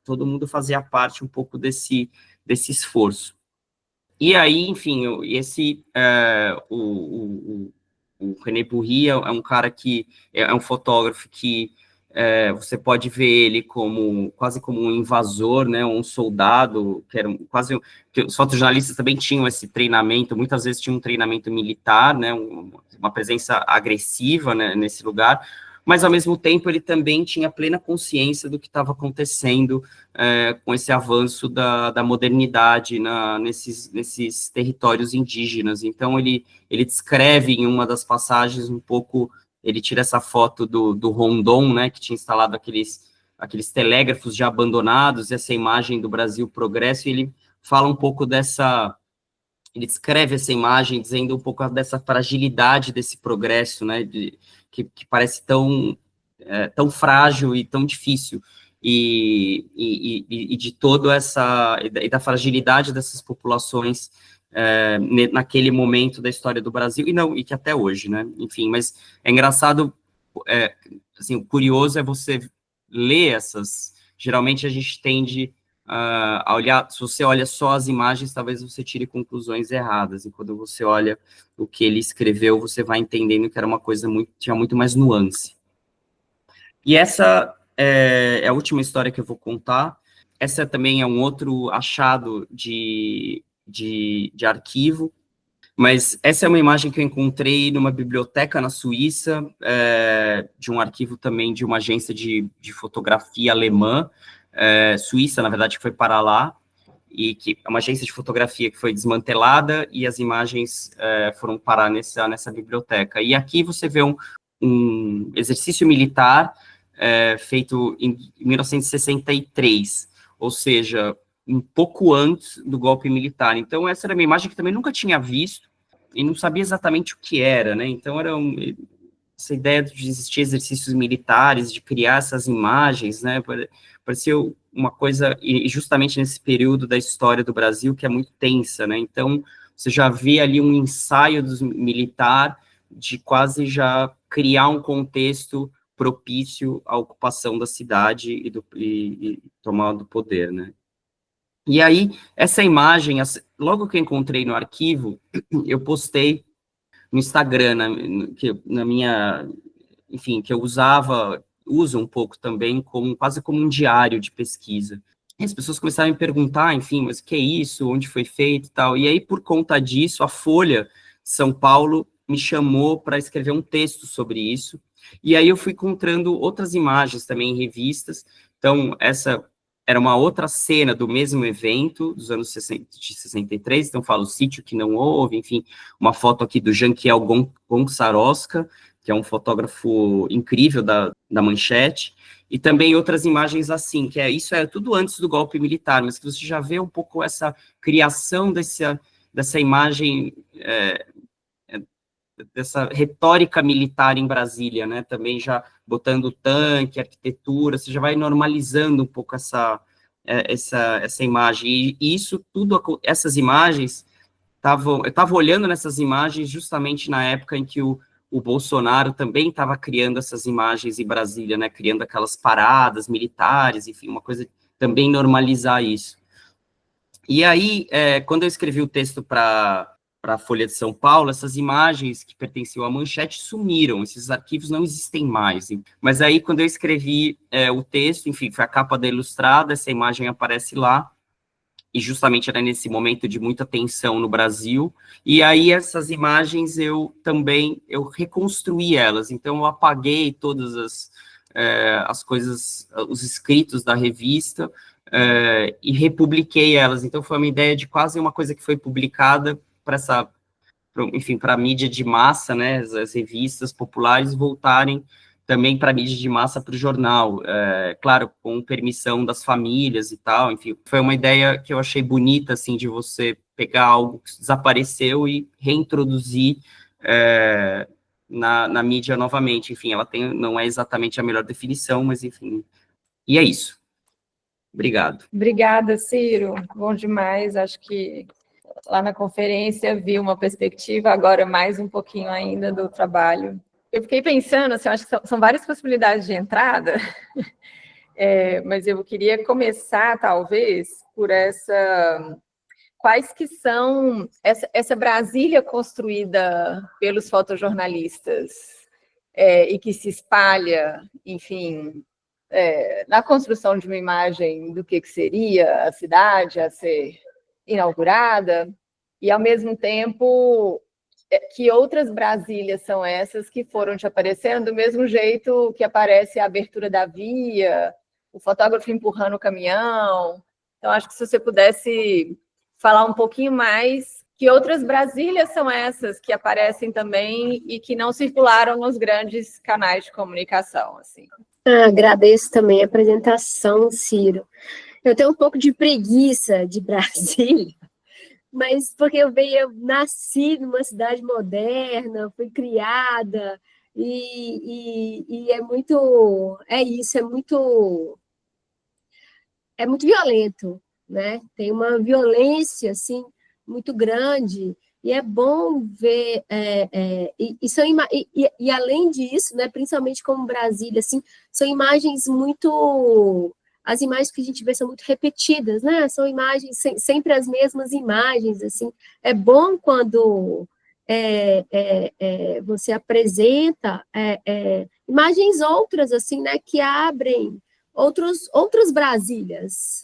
todo mundo fazia parte um pouco desse esforço. E aí, enfim, o René Bourri é um cara que é um fotógrafo que você pode ver ele quase como um invasor, né, um soldado, que era quase, que os fotojornalistas também tinham esse treinamento, muitas vezes tinham um treinamento militar, né, uma presença agressiva, né, nesse lugar, mas ao mesmo tempo ele também tinha plena consciência do que estava acontecendo com esse avanço da modernidade nesses territórios indígenas. Então ele descreve em uma das passagens um pouco, ele tira essa foto do Rondon, né, que tinha instalado aqueles telégrafos já abandonados, essa imagem do Brasil Progresso, e ele fala um pouco ele descreve essa imagem dizendo um pouco dessa fragilidade desse progresso, né, que parece tão frágil e tão difícil, e de toda e da fragilidade dessas populações naquele momento da história do Brasil, e que até hoje, né, enfim, mas é engraçado, assim, o curioso é você ler geralmente a gente tende a olhar, se você olha só as imagens, talvez você tire conclusões erradas, e quando você olha o que ele escreveu, você vai entendendo que era uma coisa tinha muito mais nuance. E essa é a última história que eu vou contar. Essa também é um outro achado de arquivo, mas essa é uma imagem que eu encontrei numa biblioteca na Suíça, de um arquivo também de uma agência de fotografia alemã, suíça, na verdade, que foi para lá, e que é uma agência de fotografia que foi desmantelada, e as imagens foram parar nessa biblioteca. E aqui você vê um exercício militar feito em 1963, ou seja, um pouco antes do golpe militar. Então, essa era uma imagem que também nunca tinha visto e não sabia exatamente o que era, né? Então, essa ideia de existir exercícios militares, de criar essas imagens, né? Parecia uma coisa, e justamente nesse período da história do Brasil, que é muito tensa, né? Então, você já vê ali um ensaio dos militar de quase já criar um contexto propício à ocupação da cidade e tomada do poder, né? E aí, essa imagem, logo que eu encontrei no arquivo, eu postei no Instagram, na minha, enfim, que eu uso um pouco também, quase como um diário de pesquisa. E as pessoas começaram a me perguntar, enfim, mas o que é isso, onde foi feito e tal. E aí, por conta disso, a Folha São Paulo me chamou para escrever um texto sobre isso. E aí eu fui encontrando outras imagens também em revistas. Então, essa era uma outra cena do mesmo evento, dos anos 63, então falo o sítio que não houve, enfim, uma foto aqui do Jankiel Gonçarosca, que é um fotógrafo incrível da Manchete, e também outras imagens assim, isso é tudo antes do golpe militar, mas que você já vê um pouco essa criação dessa imagem, dessa retórica militar em Brasília, né, também já botando tanque, arquitetura, você já vai normalizando um pouco essa imagem, e isso tudo, essas imagens, eu estava olhando nessas imagens justamente na época em que o Bolsonaro também estava criando essas imagens em Brasília, né, criando aquelas paradas militares, enfim, uma coisa, também normalizar isso. E aí, quando eu escrevi o texto para a Folha de São Paulo, essas imagens que pertenciam à Manchete sumiram, esses arquivos não existem mais. Mas aí, quando eu escrevi o texto, enfim, foi a capa da Ilustrada, essa imagem aparece lá, e justamente era nesse momento de muita tensão no Brasil, e aí essas imagens eu reconstruí elas, então eu apaguei todas as coisas, os escritos da revista, e republiquei elas, então foi uma ideia de quase uma coisa que foi publicada para a mídia de massa, né, as revistas populares voltarem também para a mídia de massa, para o jornal, claro, com permissão das famílias e tal, enfim, foi uma ideia que eu achei bonita, assim, de você pegar algo que desapareceu e reintroduzir na mídia novamente, enfim, ela não é exatamente a melhor definição, mas enfim, e é isso. Obrigado. Obrigada, Ciro, bom demais, acho que lá na conferência vi uma perspectiva, agora mais um pouquinho ainda do trabalho. Eu fiquei pensando, assim, acho que são várias possibilidades de entrada, mas eu queria começar, talvez, por quais que são essa Brasília construída pelos fotojornalistas e que se espalha, enfim, na construção de uma imagem do que seria a cidade a ser inaugurada, e, ao mesmo tempo, que outras Brasílias são essas que foram te aparecendo do mesmo jeito que aparece a abertura da via, o fotógrafo empurrando o caminhão. Então, acho que se você pudesse falar um pouquinho mais, que outras Brasílias são essas que aparecem também e que não circularam nos grandes canais de comunicação, assim. Agradeço também a apresentação, Ciro. Eu tenho um pouco de preguiça de Brasília, mas porque eu nasci numa cidade moderna, fui criada, e é muito violento, né? Tem uma violência, assim, muito grande, e é bom ver, além disso, né, principalmente como Brasília, assim, são imagens muito as imagens que a gente vê são muito repetidas, né? São imagens, sempre as mesmas imagens, assim. É bom quando você apresenta imagens outras, assim, né? Que abrem outras Brasílias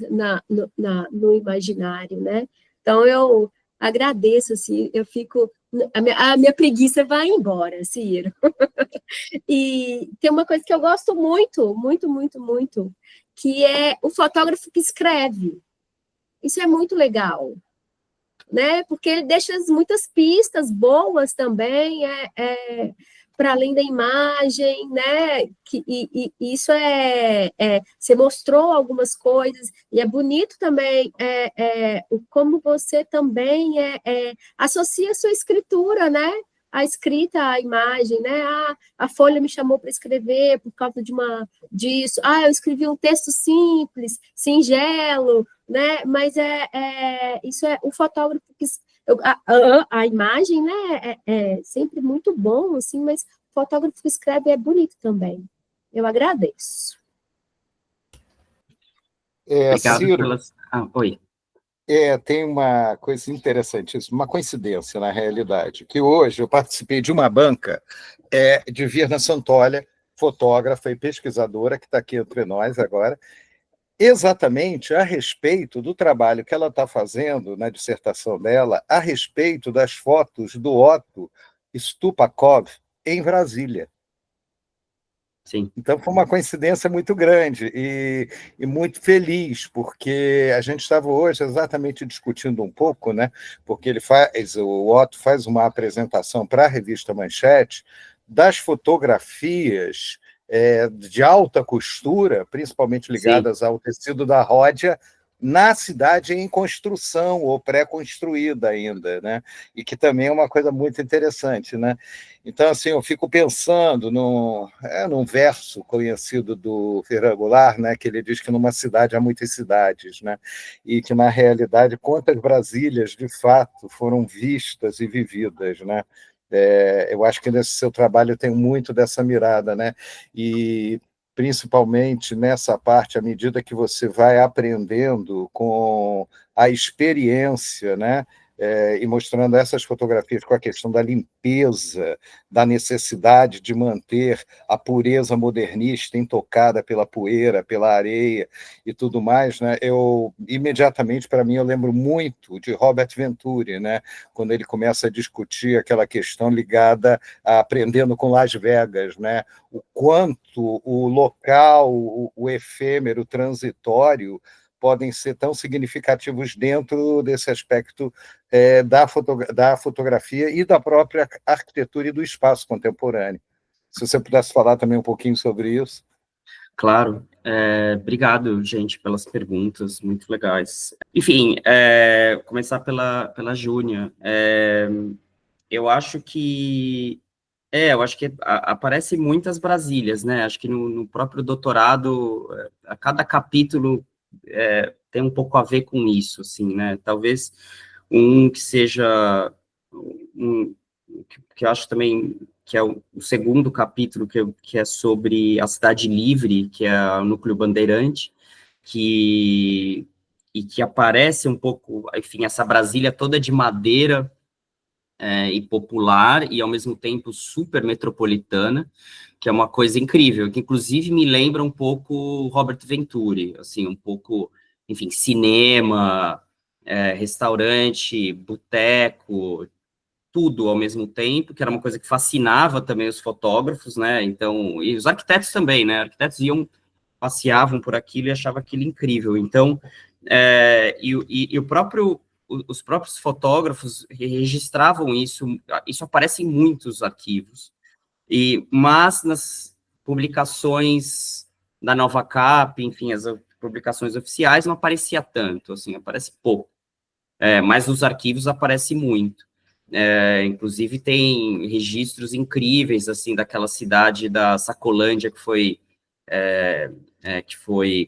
no imaginário, né? Então, eu agradeço, assim, eu fico... A minha preguiça vai embora, Ciro. E tem uma coisa que eu gosto muito, muito, muito, muito, que é o fotógrafo que escreve. Isso é muito legal, né? Porque ele deixa muitas pistas boas também, para além da imagem, né? E isso você mostrou algumas coisas, e é bonito também como você também associa a sua escritura, né? A escrita, a imagem, né? A Folha me chamou para escrever por causa disso. Eu escrevi um texto simples, singelo, né? Mas isso é o fotógrafo que a imagem, né? É sempre muito bom, assim, mas o fotógrafo que escreve é bonito também. Eu agradeço. Obrigado Ciro, pelas... oi. tem uma coisa interessantíssima, uma coincidência, na realidade, que hoje eu participei de uma banca de Virna Santolha, fotógrafa e pesquisadora, que está aqui entre nós agora, exatamente a respeito do trabalho que ela está fazendo na dissertação dela, a respeito das fotos do Otto Stupakov em Brasília. Sim. Então, foi uma coincidência muito grande e muito feliz, porque a gente estava hoje exatamente discutindo um pouco, né? Porque o Otto faz uma apresentação para a revista Manchete das fotografias de alta costura, principalmente ligadas ao tecido da Ródia, na cidade em construção ou pré-construída ainda, né? E que também é uma coisa muito interessante, né? Então, assim, eu fico pensando num verso conhecido do Ferran Goulart, né, que ele diz que numa cidade há muitas cidades, né, e que, na realidade, quantas Brasílias, de fato, foram vistas e vividas, né? Eu acho que nesse seu trabalho tem muito dessa mirada, né? E principalmente nessa parte, à medida que você vai aprendendo com a experiência, né? E mostrando essas fotografias com a questão da limpeza, da necessidade de manter a pureza modernista intocada pela poeira, pela areia e tudo mais, né? Imediatamente, para mim, eu lembro muito de Robert Venturi, né? Quando ele começa a discutir aquela questão ligada a Aprendendo com Las Vegas, né? O quanto o local, o efêmero, o transitório, podem ser tão significativos dentro desse aspecto da fotografia e da própria arquitetura e do espaço contemporâneo. Se você pudesse falar também um pouquinho sobre isso. Claro. Obrigado, gente, pelas perguntas, muito legais. Enfim, começar pela Júnia. Eu acho que aparece muitas Brasílias, né? Acho que no próprio doutorado, a cada capítulo tem um pouco a ver com isso, assim, né? Talvez um que seja que eu acho também que é o segundo capítulo, que é sobre a Cidade Livre, que é o Núcleo Bandeirante, e que aparece um pouco, enfim, essa Brasília toda de madeira, e popular, e ao mesmo tempo super metropolitana, que é uma coisa incrível, que inclusive me lembra um pouco Robert Venturi, assim, um pouco, enfim, cinema, restaurante, boteco, tudo ao mesmo tempo, que era uma coisa que fascinava também os fotógrafos, né, então, e os arquitetos também, né, arquitetos passeavam por aquilo e achavam aquilo incrível, então, os próprios fotógrafos registravam isso aparece em muitos arquivos, mas nas publicações da Nova Cap, enfim, as publicações oficiais não aparecia tanto, assim, aparece pouco, mas nos arquivos aparece muito. Inclusive tem registros incríveis, assim, daquela cidade da Sacolândia que foi,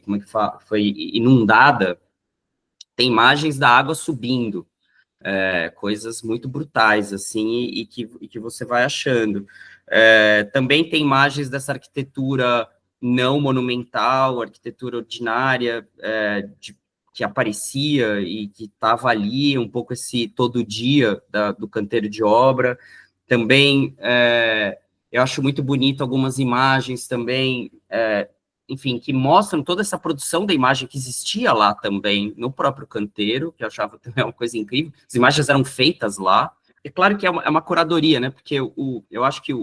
como é que fala? Foi inundada. Tem imagens da água subindo, coisas muito brutais, assim, e que você vai achando. Também tem imagens dessa arquitetura não monumental, arquitetura ordinária, que aparecia e que estava ali, um pouco esse todo dia do canteiro de obra. Também, eu acho muito bonito algumas imagens também, enfim, que mostram toda essa produção da imagem que existia lá também, no próprio canteiro, que eu achava também uma coisa incrível. As imagens eram feitas lá. É claro que é uma curadoria, né? Porque eu acho que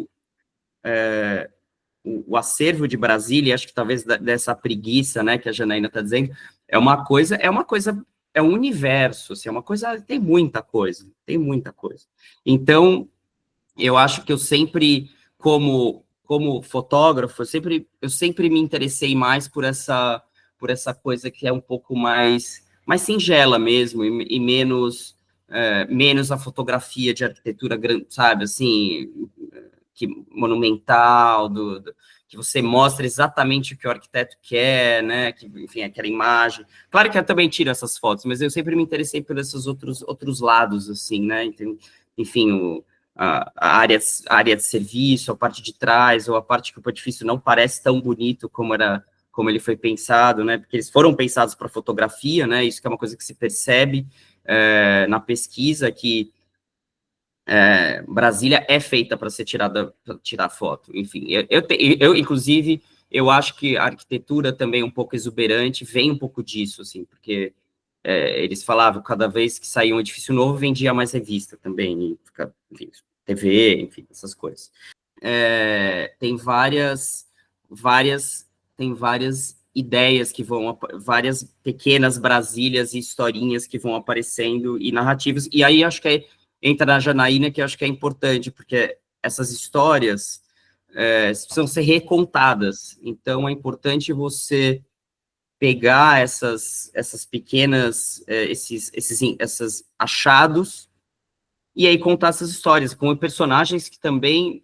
o acervo de Brasília, acho que talvez dessa preguiça, né, que a Janaína está dizendo, é um universo, assim, é uma coisa, tem muita coisa. Então, eu acho que eu sempre, como fotógrafo, eu sempre me interessei mais por essa coisa que é um pouco mais singela mesmo, e menos a fotografia de arquitetura grande, sabe, assim, que monumental, que você mostra exatamente o que o arquiteto quer, né, que, enfim, aquela imagem. Claro que eu também tiro essas fotos, mas eu sempre me interessei por esses outros lados, assim, né, então, enfim, a área de serviço, a parte de trás, ou a parte que o edifício não parece tão bonito como ele foi pensado, né, porque eles foram pensados para fotografia, né, isso que é uma coisa que se percebe na pesquisa, que Brasília é feita para ser tirar foto, enfim, inclusive, eu acho que a arquitetura também um pouco exuberante, vem um pouco disso, assim, porque eles falavam, cada vez que saía um edifício novo, vendia mais revista também, enfim, TV, enfim, essas coisas. Tem várias ideias que várias pequenas Brasílias e historinhas que vão aparecendo, e narrativas, e aí acho que entra na Janaína, que eu acho que é importante, porque essas histórias precisam ser recontadas, então é importante você pegar essas pequenas, esses achados, e aí contar essas histórias, com personagens que também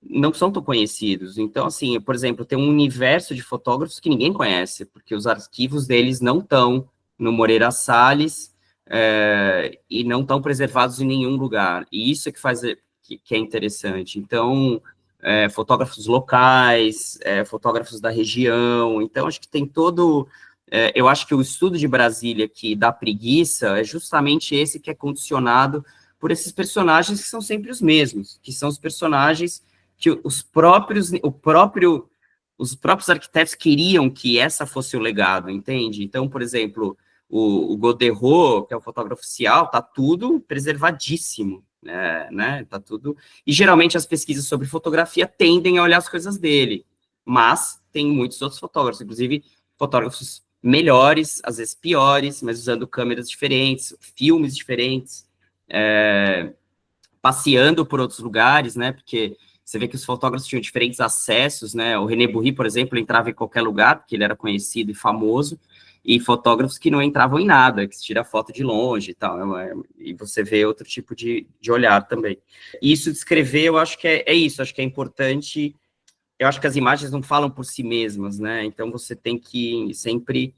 não são tão conhecidos. Então, assim, por exemplo, tem um universo de fotógrafos que ninguém conhece, porque os arquivos deles não estão no Moreira Salles, e não estão preservados em nenhum lugar. E isso é que faz que é interessante. Então, fotógrafos locais, fotógrafos da região. Então, acho que tem todo... eu acho que o estudo de Brasília que dá preguiça é justamente esse que é condicionado por esses personagens que são sempre os mesmos, que são os personagens que os próprios arquitetos queriam que essa fosse o legado, entende? Então, por exemplo, o Goderot, que é o fotógrafo oficial, tá tudo preservadíssimo, né? Tá tudo... E geralmente as pesquisas sobre fotografia tendem a olhar as coisas dele, mas tem muitos outros fotógrafos, inclusive fotógrafos melhores, às vezes piores, mas usando câmeras diferentes, filmes diferentes, passeando por outros lugares, né? Porque você vê que os fotógrafos tinham diferentes acessos, né? O René Bourri, por exemplo, entrava em qualquer lugar, porque ele era conhecido e famoso, e fotógrafos que não entravam em nada, que se tira foto de longe e tal, e você vê outro tipo de olhar também. E isso de escrever, eu acho que é isso, acho que é importante, eu acho que as imagens não falam por si mesmas, né? Então você tem que sempre,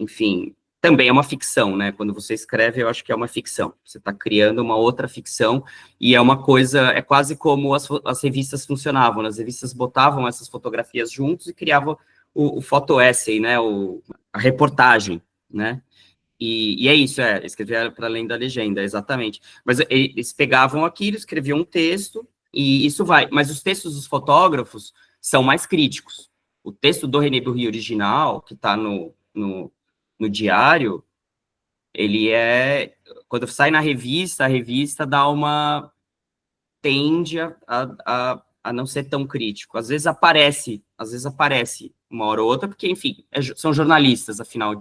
enfim... Também é uma ficção, né? Quando você escreve, eu acho que é uma ficção. Você está criando uma outra ficção, e é uma coisa, é quase como as revistas funcionavam. As revistas botavam essas fotografias juntos e criavam o photo-essay, né? A reportagem, né? E é isso, escrever para além da legenda, exatamente. Mas eles pegavam aquilo, escreviam um texto, e isso vai. Mas os textos dos fotógrafos são mais críticos. O texto do René Bourri original, que está no diário, ele quando sai na revista, a revista tende a não ser tão crítico. Às vezes aparece uma hora ou outra, porque, enfim, são jornalistas, afinal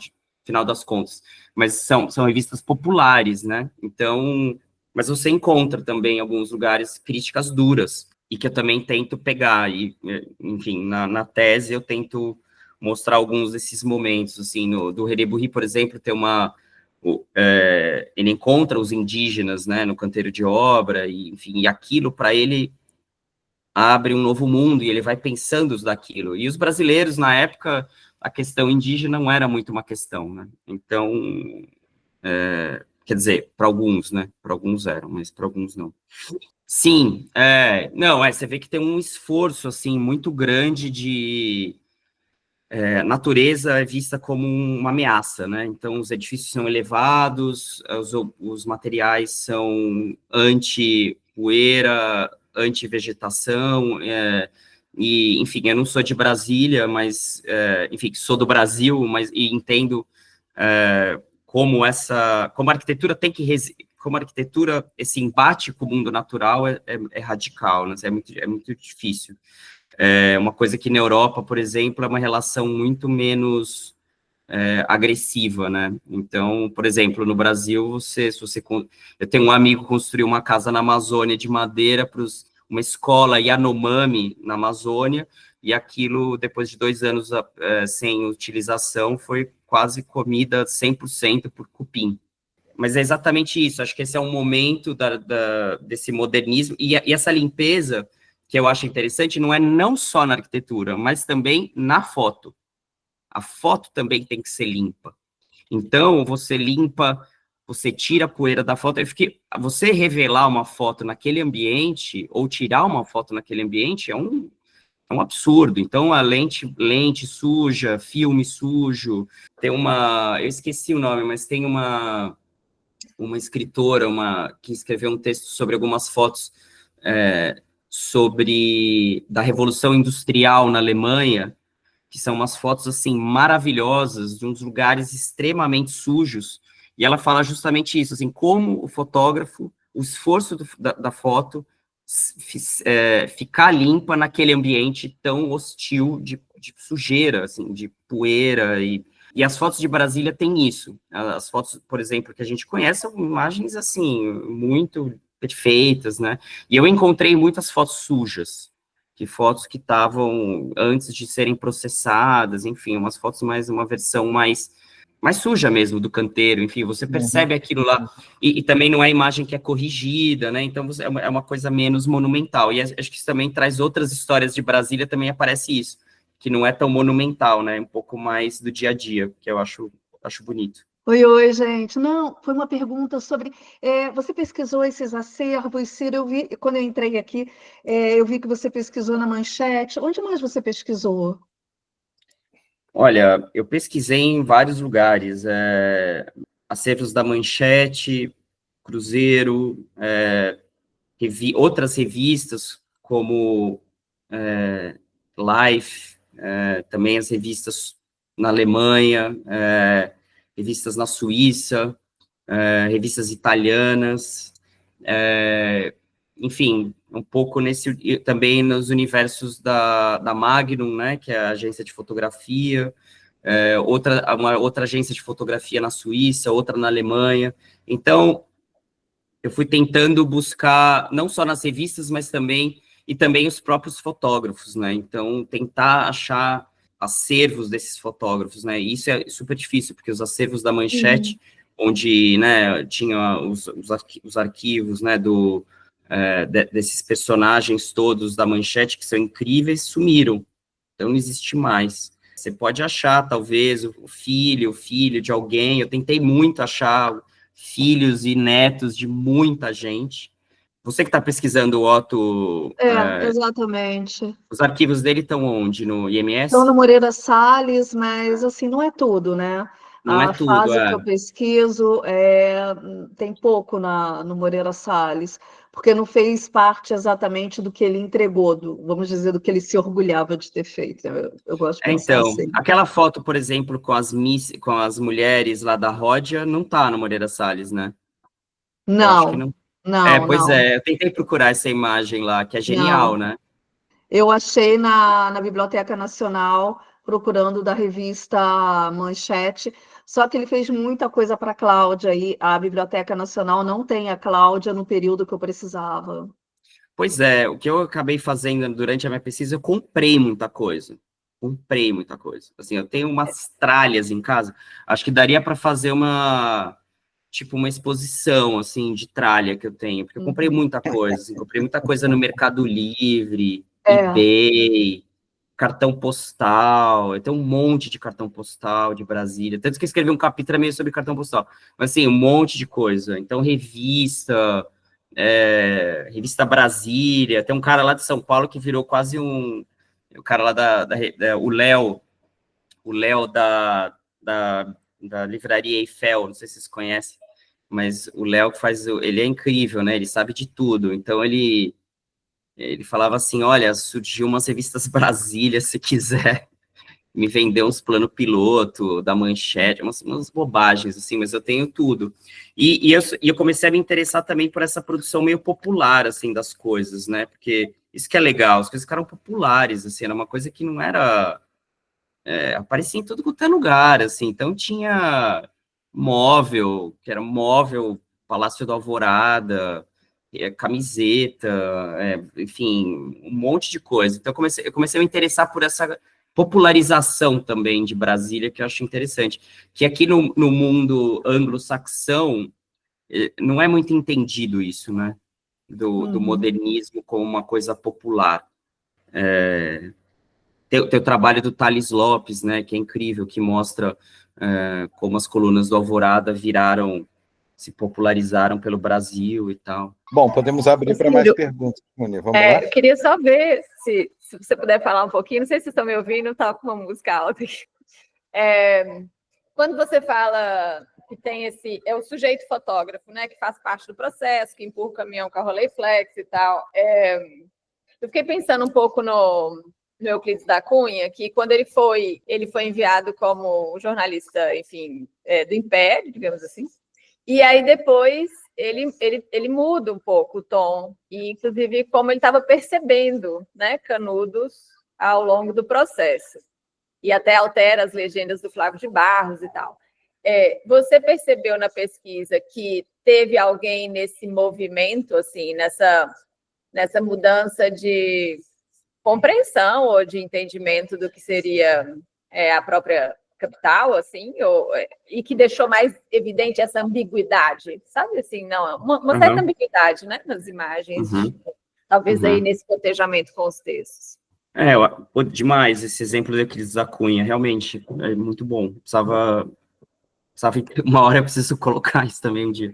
das contas, mas são revistas populares, né? Então, mas você encontra também em alguns lugares críticas duras, e que eu também tento pegar, e, enfim, na tese eu tento mostrar alguns desses momentos, assim, do René Bourri, por exemplo, tem ele encontra os indígenas, né, no canteiro de obra, e, enfim, e aquilo para ele abre um novo mundo, e ele vai pensando daquilo. E os brasileiros, na época, a questão indígena não era muito uma questão, né? Então, Quer dizer, para alguns, né? Para alguns eram, mas para alguns não. Sim, você vê que tem um esforço, assim, muito grande de... natureza é vista como uma ameaça, né? Então, os edifícios são elevados, os materiais são anti-poeira, anti-vegetação, e, enfim, eu não sou de Brasília, mas, enfim, sou do Brasil, mas e entendo como a arquitetura tem que como a arquitetura, esse embate com o mundo natural é radical, né? É muito difícil. Uma coisa que na Europa, por exemplo, é uma relação muito menos agressiva, né? Então, por exemplo, no Brasil, eu tenho um amigo que construiu uma casa na Amazônia de madeira para uma escola Yanomami na Amazônia, e aquilo, depois de 2 anos sem utilização, foi quase comida 100% por cupim. Mas é exatamente isso, acho que esse é um momento desse modernismo, e essa limpeza, que eu acho interessante, não só na arquitetura, mas também na foto. A foto também tem que ser limpa. Então, você limpa, você tira a poeira da foto, você revelar uma foto naquele ambiente, ou tirar uma foto naquele ambiente, é um absurdo. Então, a lente suja, filme sujo, eu esqueci o nome, mas tem uma escritora, que escreveu um texto sobre algumas fotos da Revolução Industrial na Alemanha, que são umas fotos, assim, maravilhosas, de uns lugares extremamente sujos, e ela fala justamente isso, assim, como o fotógrafo, o esforço da foto, ficar limpa naquele ambiente tão hostil de sujeira, assim, de poeira, e as fotos de Brasília têm isso. As fotos, por exemplo, que a gente conhece, são imagens, assim, muito perfeitas, né? E eu encontrei muitas fotos sujas, fotos que estavam antes de serem processadas, enfim, umas fotos uma versão mais suja mesmo do canteiro, enfim, você percebe aquilo lá, e também não é imagem que é corrigida, né? Então é uma coisa menos monumental, e acho que isso também traz outras histórias de Brasília, também aparece isso, que não é tão monumental, né? Um pouco mais do dia a dia, que eu acho bonito. Oi, gente. Não, foi uma pergunta sobre... você pesquisou esses acervos, Ciro? Eu vi, quando eu entrei aqui, eu vi que você pesquisou na Manchete. Onde mais você pesquisou? Olha, eu pesquisei em vários lugares. Acervos da Manchete, Cruzeiro, outras revistas, como Life, também as revistas na Alemanha, revistas na Suíça, revistas italianas, enfim, um pouco também nos universos da Magnum, né, que é a agência de fotografia, uma outra agência de fotografia na Suíça, outra na Alemanha. Então, eu fui tentando buscar, não só nas revistas, mas também os próprios fotógrafos, né? Então, tentar achar acervos desses fotógrafos, né? E isso é super difícil, porque os acervos da Manchete, onde, né, tinha os arquivos, né, desses personagens todos da Manchete, que são incríveis, sumiram. Então, não existe mais. Você pode achar, talvez, o filho de alguém. Eu tentei muito achar filhos e netos de muita gente. Você que está pesquisando o Otto... Exatamente. Os arquivos dele estão onde? No IMS? Estão no Moreira Salles, mas, assim, não é tudo, né? Não é tudo, fase que eu pesquiso tem pouco no Moreira Salles, porque não fez parte exatamente do que ele entregou, vamos dizer, do que ele se orgulhava de ter feito. Eu gosto de pensar assim. Aquela foto, por exemplo, com as mulheres lá da Ródia, não está no Moreira Salles, né? Não, eu acho que não. Não. Eu tentei procurar essa imagem lá, que é genial, né? Eu achei na Biblioteca Nacional, procurando da revista Manchete, só que ele fez muita coisa para a Cláudia, e a Biblioteca Nacional não tem a Cláudia no período que eu precisava. Pois é, o que eu acabei fazendo durante a minha pesquisa, eu comprei muita coisa. Assim, eu tenho umas tralhas em casa, acho que daria para fazer uma exposição, assim, de tralha que eu tenho, porque eu comprei muita coisa, comprei muita coisa no Mercado Livre, eBay, cartão postal, tem um monte de cartão postal de Brasília, tanto que eu escrevi um capítulo meio sobre cartão postal, mas assim, um monte de coisa, então revista Brasília, tem um cara lá de São Paulo que virou quase o cara lá o Léo da Livraria Eiffel, não sei se vocês conhecem, mas o Léo que ele é incrível, né, ele sabe de tudo, então ele falava assim, olha, surgiu umas revistas Brasília, se quiser me vender uns plano piloto da Manchete, umas bobagens, assim, mas eu tenho tudo. E eu comecei a me interessar também por essa produção meio popular, assim, das coisas, né, porque isso que é legal, as coisas ficaram populares, assim, era uma coisa que não era... aparecia em tudo quanto é lugar, assim, então tinha móvel, que era móvel Palácio da Alvorada, camiseta, enfim, um monte de coisa. Então, eu comecei a me interessar por essa popularização também de Brasília, que eu acho interessante, que aqui no mundo anglo-saxão não é muito entendido isso, né, do modernismo como uma coisa popular. Tem o trabalho do Thales Lopes, né, que é incrível, que mostra como as colunas do Alvorada se popularizaram pelo Brasil e tal. Bom, podemos abrir para mais perguntas, Júnior. Vamos lá? Eu queria só ver se você puder falar um pouquinho, não sei se vocês estão me ouvindo, está com uma música alta aqui. Quando você fala que tem é o sujeito fotógrafo, né, que faz parte do processo, que empurra o caminhão com a Rolleiflex e tal, eu fiquei pensando um pouco no Euclides da Cunha, que quando ele foi enviado como jornalista, enfim, do Império, digamos assim, e aí depois ele muda um pouco o tom, e inclusive como ele estava percebendo, né, Canudos ao longo do processo, e até altera as legendas do Flávio de Barros e tal. Você percebeu na pesquisa que teve alguém nesse movimento, assim, nessa mudança de compreensão ou de entendimento do que seria a própria capital, assim, e que deixou mais evidente essa ambiguidade, sabe, assim, não, uma certa ambiguidade, né, nas imagens, talvez aí nesse cotejamento com os textos. Demais, esse exemplo do Euclides da Cunha, realmente, é muito bom, precisava uma hora eu preciso colocar isso também um dia.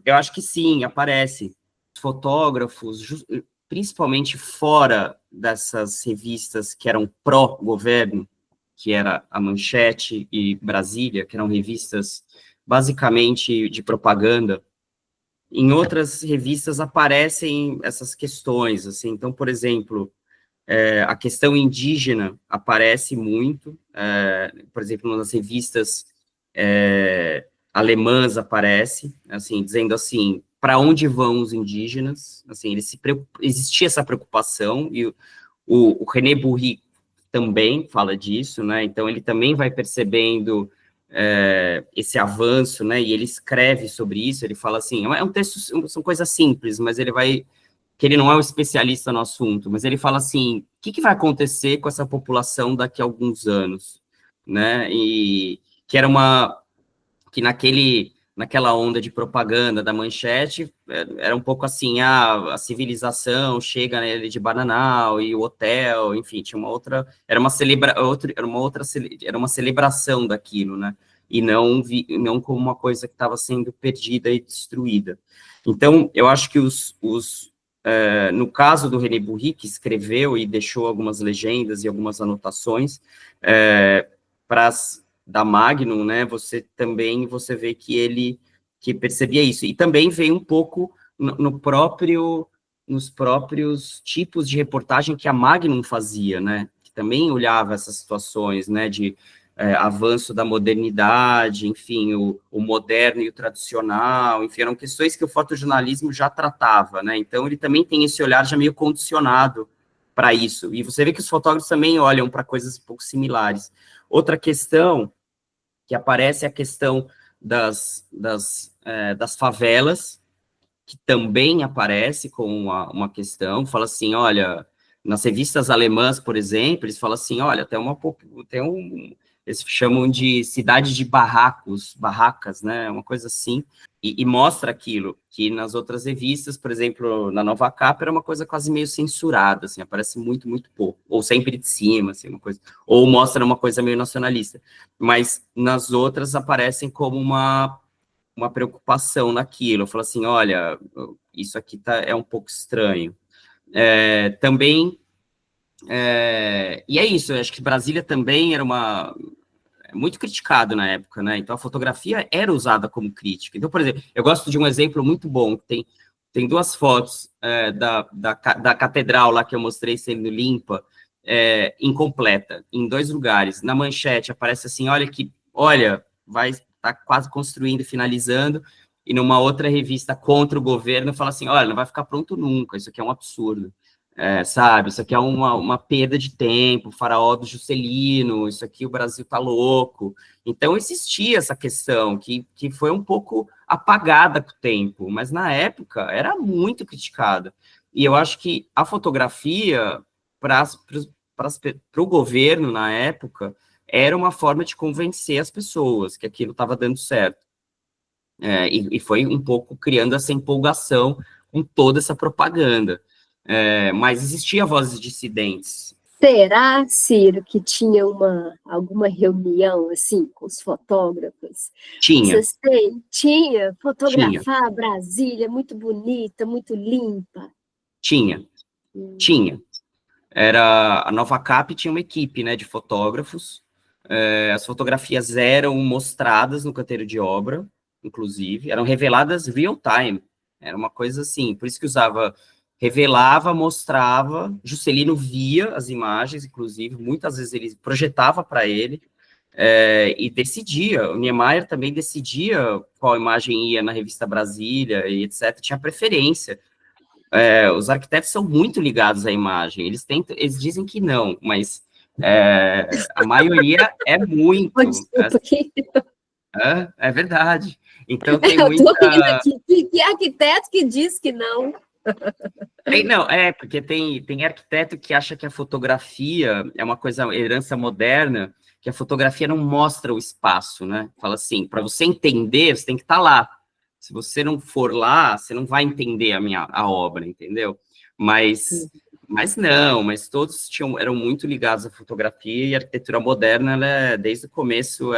Eu acho que sim, aparece, fotógrafos, principalmente fora dessas revistas que eram pró-governo, que era a Manchete e Brasília, que eram revistas basicamente de propaganda. Em outras revistas aparecem essas questões, assim, então, por exemplo, a questão indígena aparece muito, por exemplo, nas revistas alemãs aparece, assim, dizendo assim, para onde vão os indígenas, assim, existia essa preocupação, e o René Burri também fala disso, né, então ele também vai percebendo esse avanço, né, e ele escreve sobre isso, ele fala assim, é um texto, são coisas simples, mas ele vai, que ele não é um especialista no assunto, mas ele fala assim, o que vai acontecer com essa população daqui a alguns anos, né, e que era que naquela onda de propaganda da Manchete, era um pouco assim, a civilização chega nele de Bananal, e o hotel, enfim, tinha uma outra, era uma celebração daquilo, né, e não como uma coisa que estava sendo perdida e destruída. Então, eu acho que no caso do René Burri, que escreveu e deixou algumas legendas e algumas anotações, da Magnum, né, você vê que ele percebia isso, e também veio um pouco nos próprios tipos de reportagem que a Magnum fazia, né, que também olhava essas situações, né, de avanço da modernidade, enfim, o moderno e o tradicional, enfim, eram questões que o fotojornalismo já tratava, né, então ele também tem esse olhar já meio condicionado para isso, e você vê que os fotógrafos também olham para coisas um pouco similares. Outra questão que aparece é a questão das favelas, que também aparece como uma questão, fala assim, olha, nas revistas alemãs, por exemplo, eles falam assim, olha, eles chamam de cidade de barracas, né, uma coisa assim, e mostra aquilo, que nas outras revistas, por exemplo, na Nova Capa, era uma coisa quase meio censurada, assim, aparece muito, muito pouco, ou sempre de cima, assim, uma coisa, ou mostra uma coisa meio nacionalista, mas nas outras aparecem como uma preocupação naquilo, eu falo assim, olha, isso aqui é um pouco estranho. Também, e é isso, eu acho que Brasília também era muito criticado na época, né? Então a fotografia era usada como crítica. Então, por exemplo, eu gosto de um exemplo muito bom, que tem duas fotos da catedral lá que eu mostrei sendo limpa, incompleta, em 2 lugares. Na manchete aparece assim, olha, vai estar quase construindo, finalizando, e numa outra revista contra o governo fala assim, olha, não vai ficar pronto nunca, isso aqui é um absurdo. Sabe, isso aqui é uma perda de tempo, Faraó do Juscelino, isso aqui o Brasil tá louco. Então, existia essa questão que foi um pouco apagada com o tempo, mas na época era muito criticada. E eu acho que a fotografia, para o governo na época, era uma forma de convencer as pessoas que aquilo estava dando certo. E foi um pouco criando essa empolgação com toda essa propaganda. Mas existia vozes dissidentes. Será, Ciro, que tinha alguma reunião, assim, com os fotógrafos? Tinha. Vocês têm? Tinha? Fotografar Tinha. Brasília, muito bonita, muito limpa. Tinha. A Nova Cap tinha uma equipe, né, de fotógrafos. As fotografias eram mostradas no canteiro de obra, inclusive, eram reveladas real time. Era uma coisa assim, por isso que revelava, mostrava, Juscelino via as imagens, inclusive, muitas vezes ele projetava para ele, e decidia, o Niemeyer também decidia qual imagem ia na revista Brasília, e etc., tinha preferência. Os arquitetos são muito ligados à imagem, eles dizem que não, mas a maioria é muito. É verdade. Então tem muita... Eu tô rindo aqui, que arquiteto que diz que não? Porque tem arquiteto que acha que a fotografia é uma coisa, herança moderna, que a fotografia não mostra o espaço, né? Fala assim, para você entender, você tem que estar lá. Se você não for lá, você não vai entender a obra, entendeu? Mas todos eram muito ligados à fotografia, e a arquitetura moderna, ela desde o começo,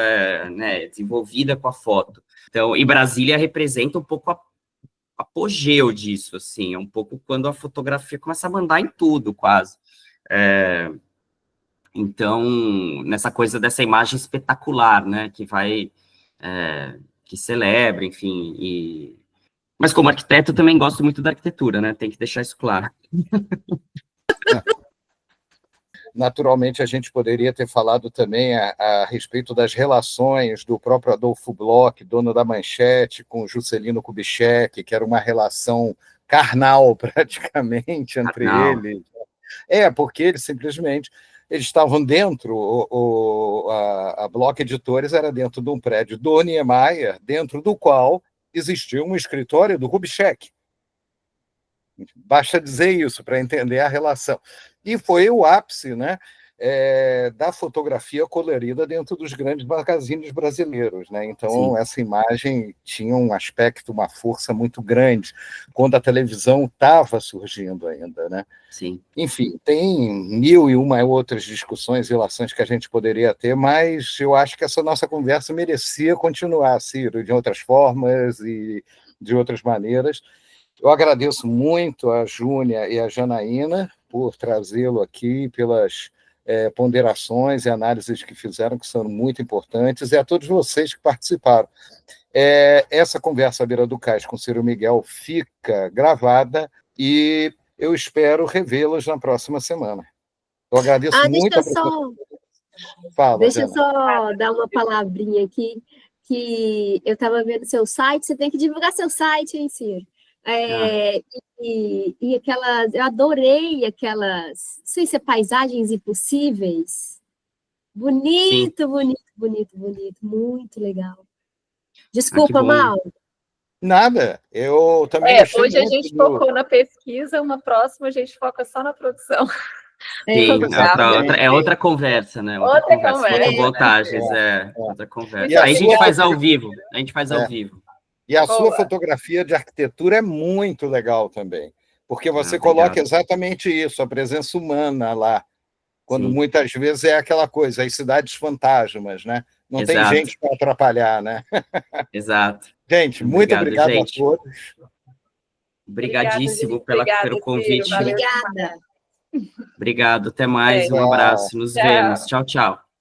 né, desenvolvida com a foto. Então, e Brasília representa um pouco apogeu disso, assim, é um pouco quando a fotografia começa a mandar em tudo, quase. Então, nessa coisa dessa imagem espetacular, né, que celebra, enfim, mas como arquiteto eu também gosto muito da arquitetura, né, tem que deixar isso claro. Naturalmente, a gente poderia ter falado também a respeito das relações do próprio Adolfo Bloch, dono da Manchete, com Juscelino Kubitschek, que era uma relação carnal, praticamente, entre eles. Porque eles simplesmente... Eles estavam dentro, a Bloch Editores era dentro de um prédio do Niemeyer, dentro do qual existia um escritório do Kubitschek. Basta dizer isso para entender a relação. E foi o ápice, né, da fotografia colorida dentro dos grandes magazines brasileiros, né? Então, sim, essa imagem tinha um aspecto, uma força muito grande, quando a televisão estava surgindo ainda, né? Sim. Enfim, tem 1001 outras discussões e relações que a gente poderia ter, mas eu acho que essa nossa conversa merecia continuar, Ciro, de outras formas e de outras maneiras. Eu agradeço muito a Júnia e a Janaína por trazê-lo aqui, pelas ponderações e análises que fizeram, que são muito importantes, e a todos vocês que participaram. Essa conversa à beira do cais com o Ciro Miguel fica gravada e eu espero revê-los na próxima semana. Eu agradeço muito a presença. Deixa eu só dar uma palavrinha aqui, que eu estava vendo seu site, você tem que divulgar seu site, hein, Ciro? E aquelas, eu adorei aquelas, não sei se é paisagens impossíveis. Bonito, muito legal. Desculpa, Mauro. Nada, eu também hoje a gente focou na pesquisa, uma próxima a gente foca só na produção. Sim, Fotográfica. é outra conversa, né? Outra conversa. Fotovoltagens, outra conversa. E a Aí a gente sua faz ao vivo. A gente faz ao vivo. E a sua Boa. fotografia de arquitetura é muito legal também, porque você obrigado. coloca exatamente isso, a presença humana lá, quando Sim. muitas vezes é aquela coisa, as cidades fantasmas, né? Não tem Exato. gente para atrapalhar, né? Exato. Gente, muito obrigado gente. a todos. Obrigadíssimo Obrigada, pelo Ciro. convite. Valeu. Obrigada. Obrigado, até mais, um Tchau. abraço, nos Tchau. vemos. Tchau, tchau.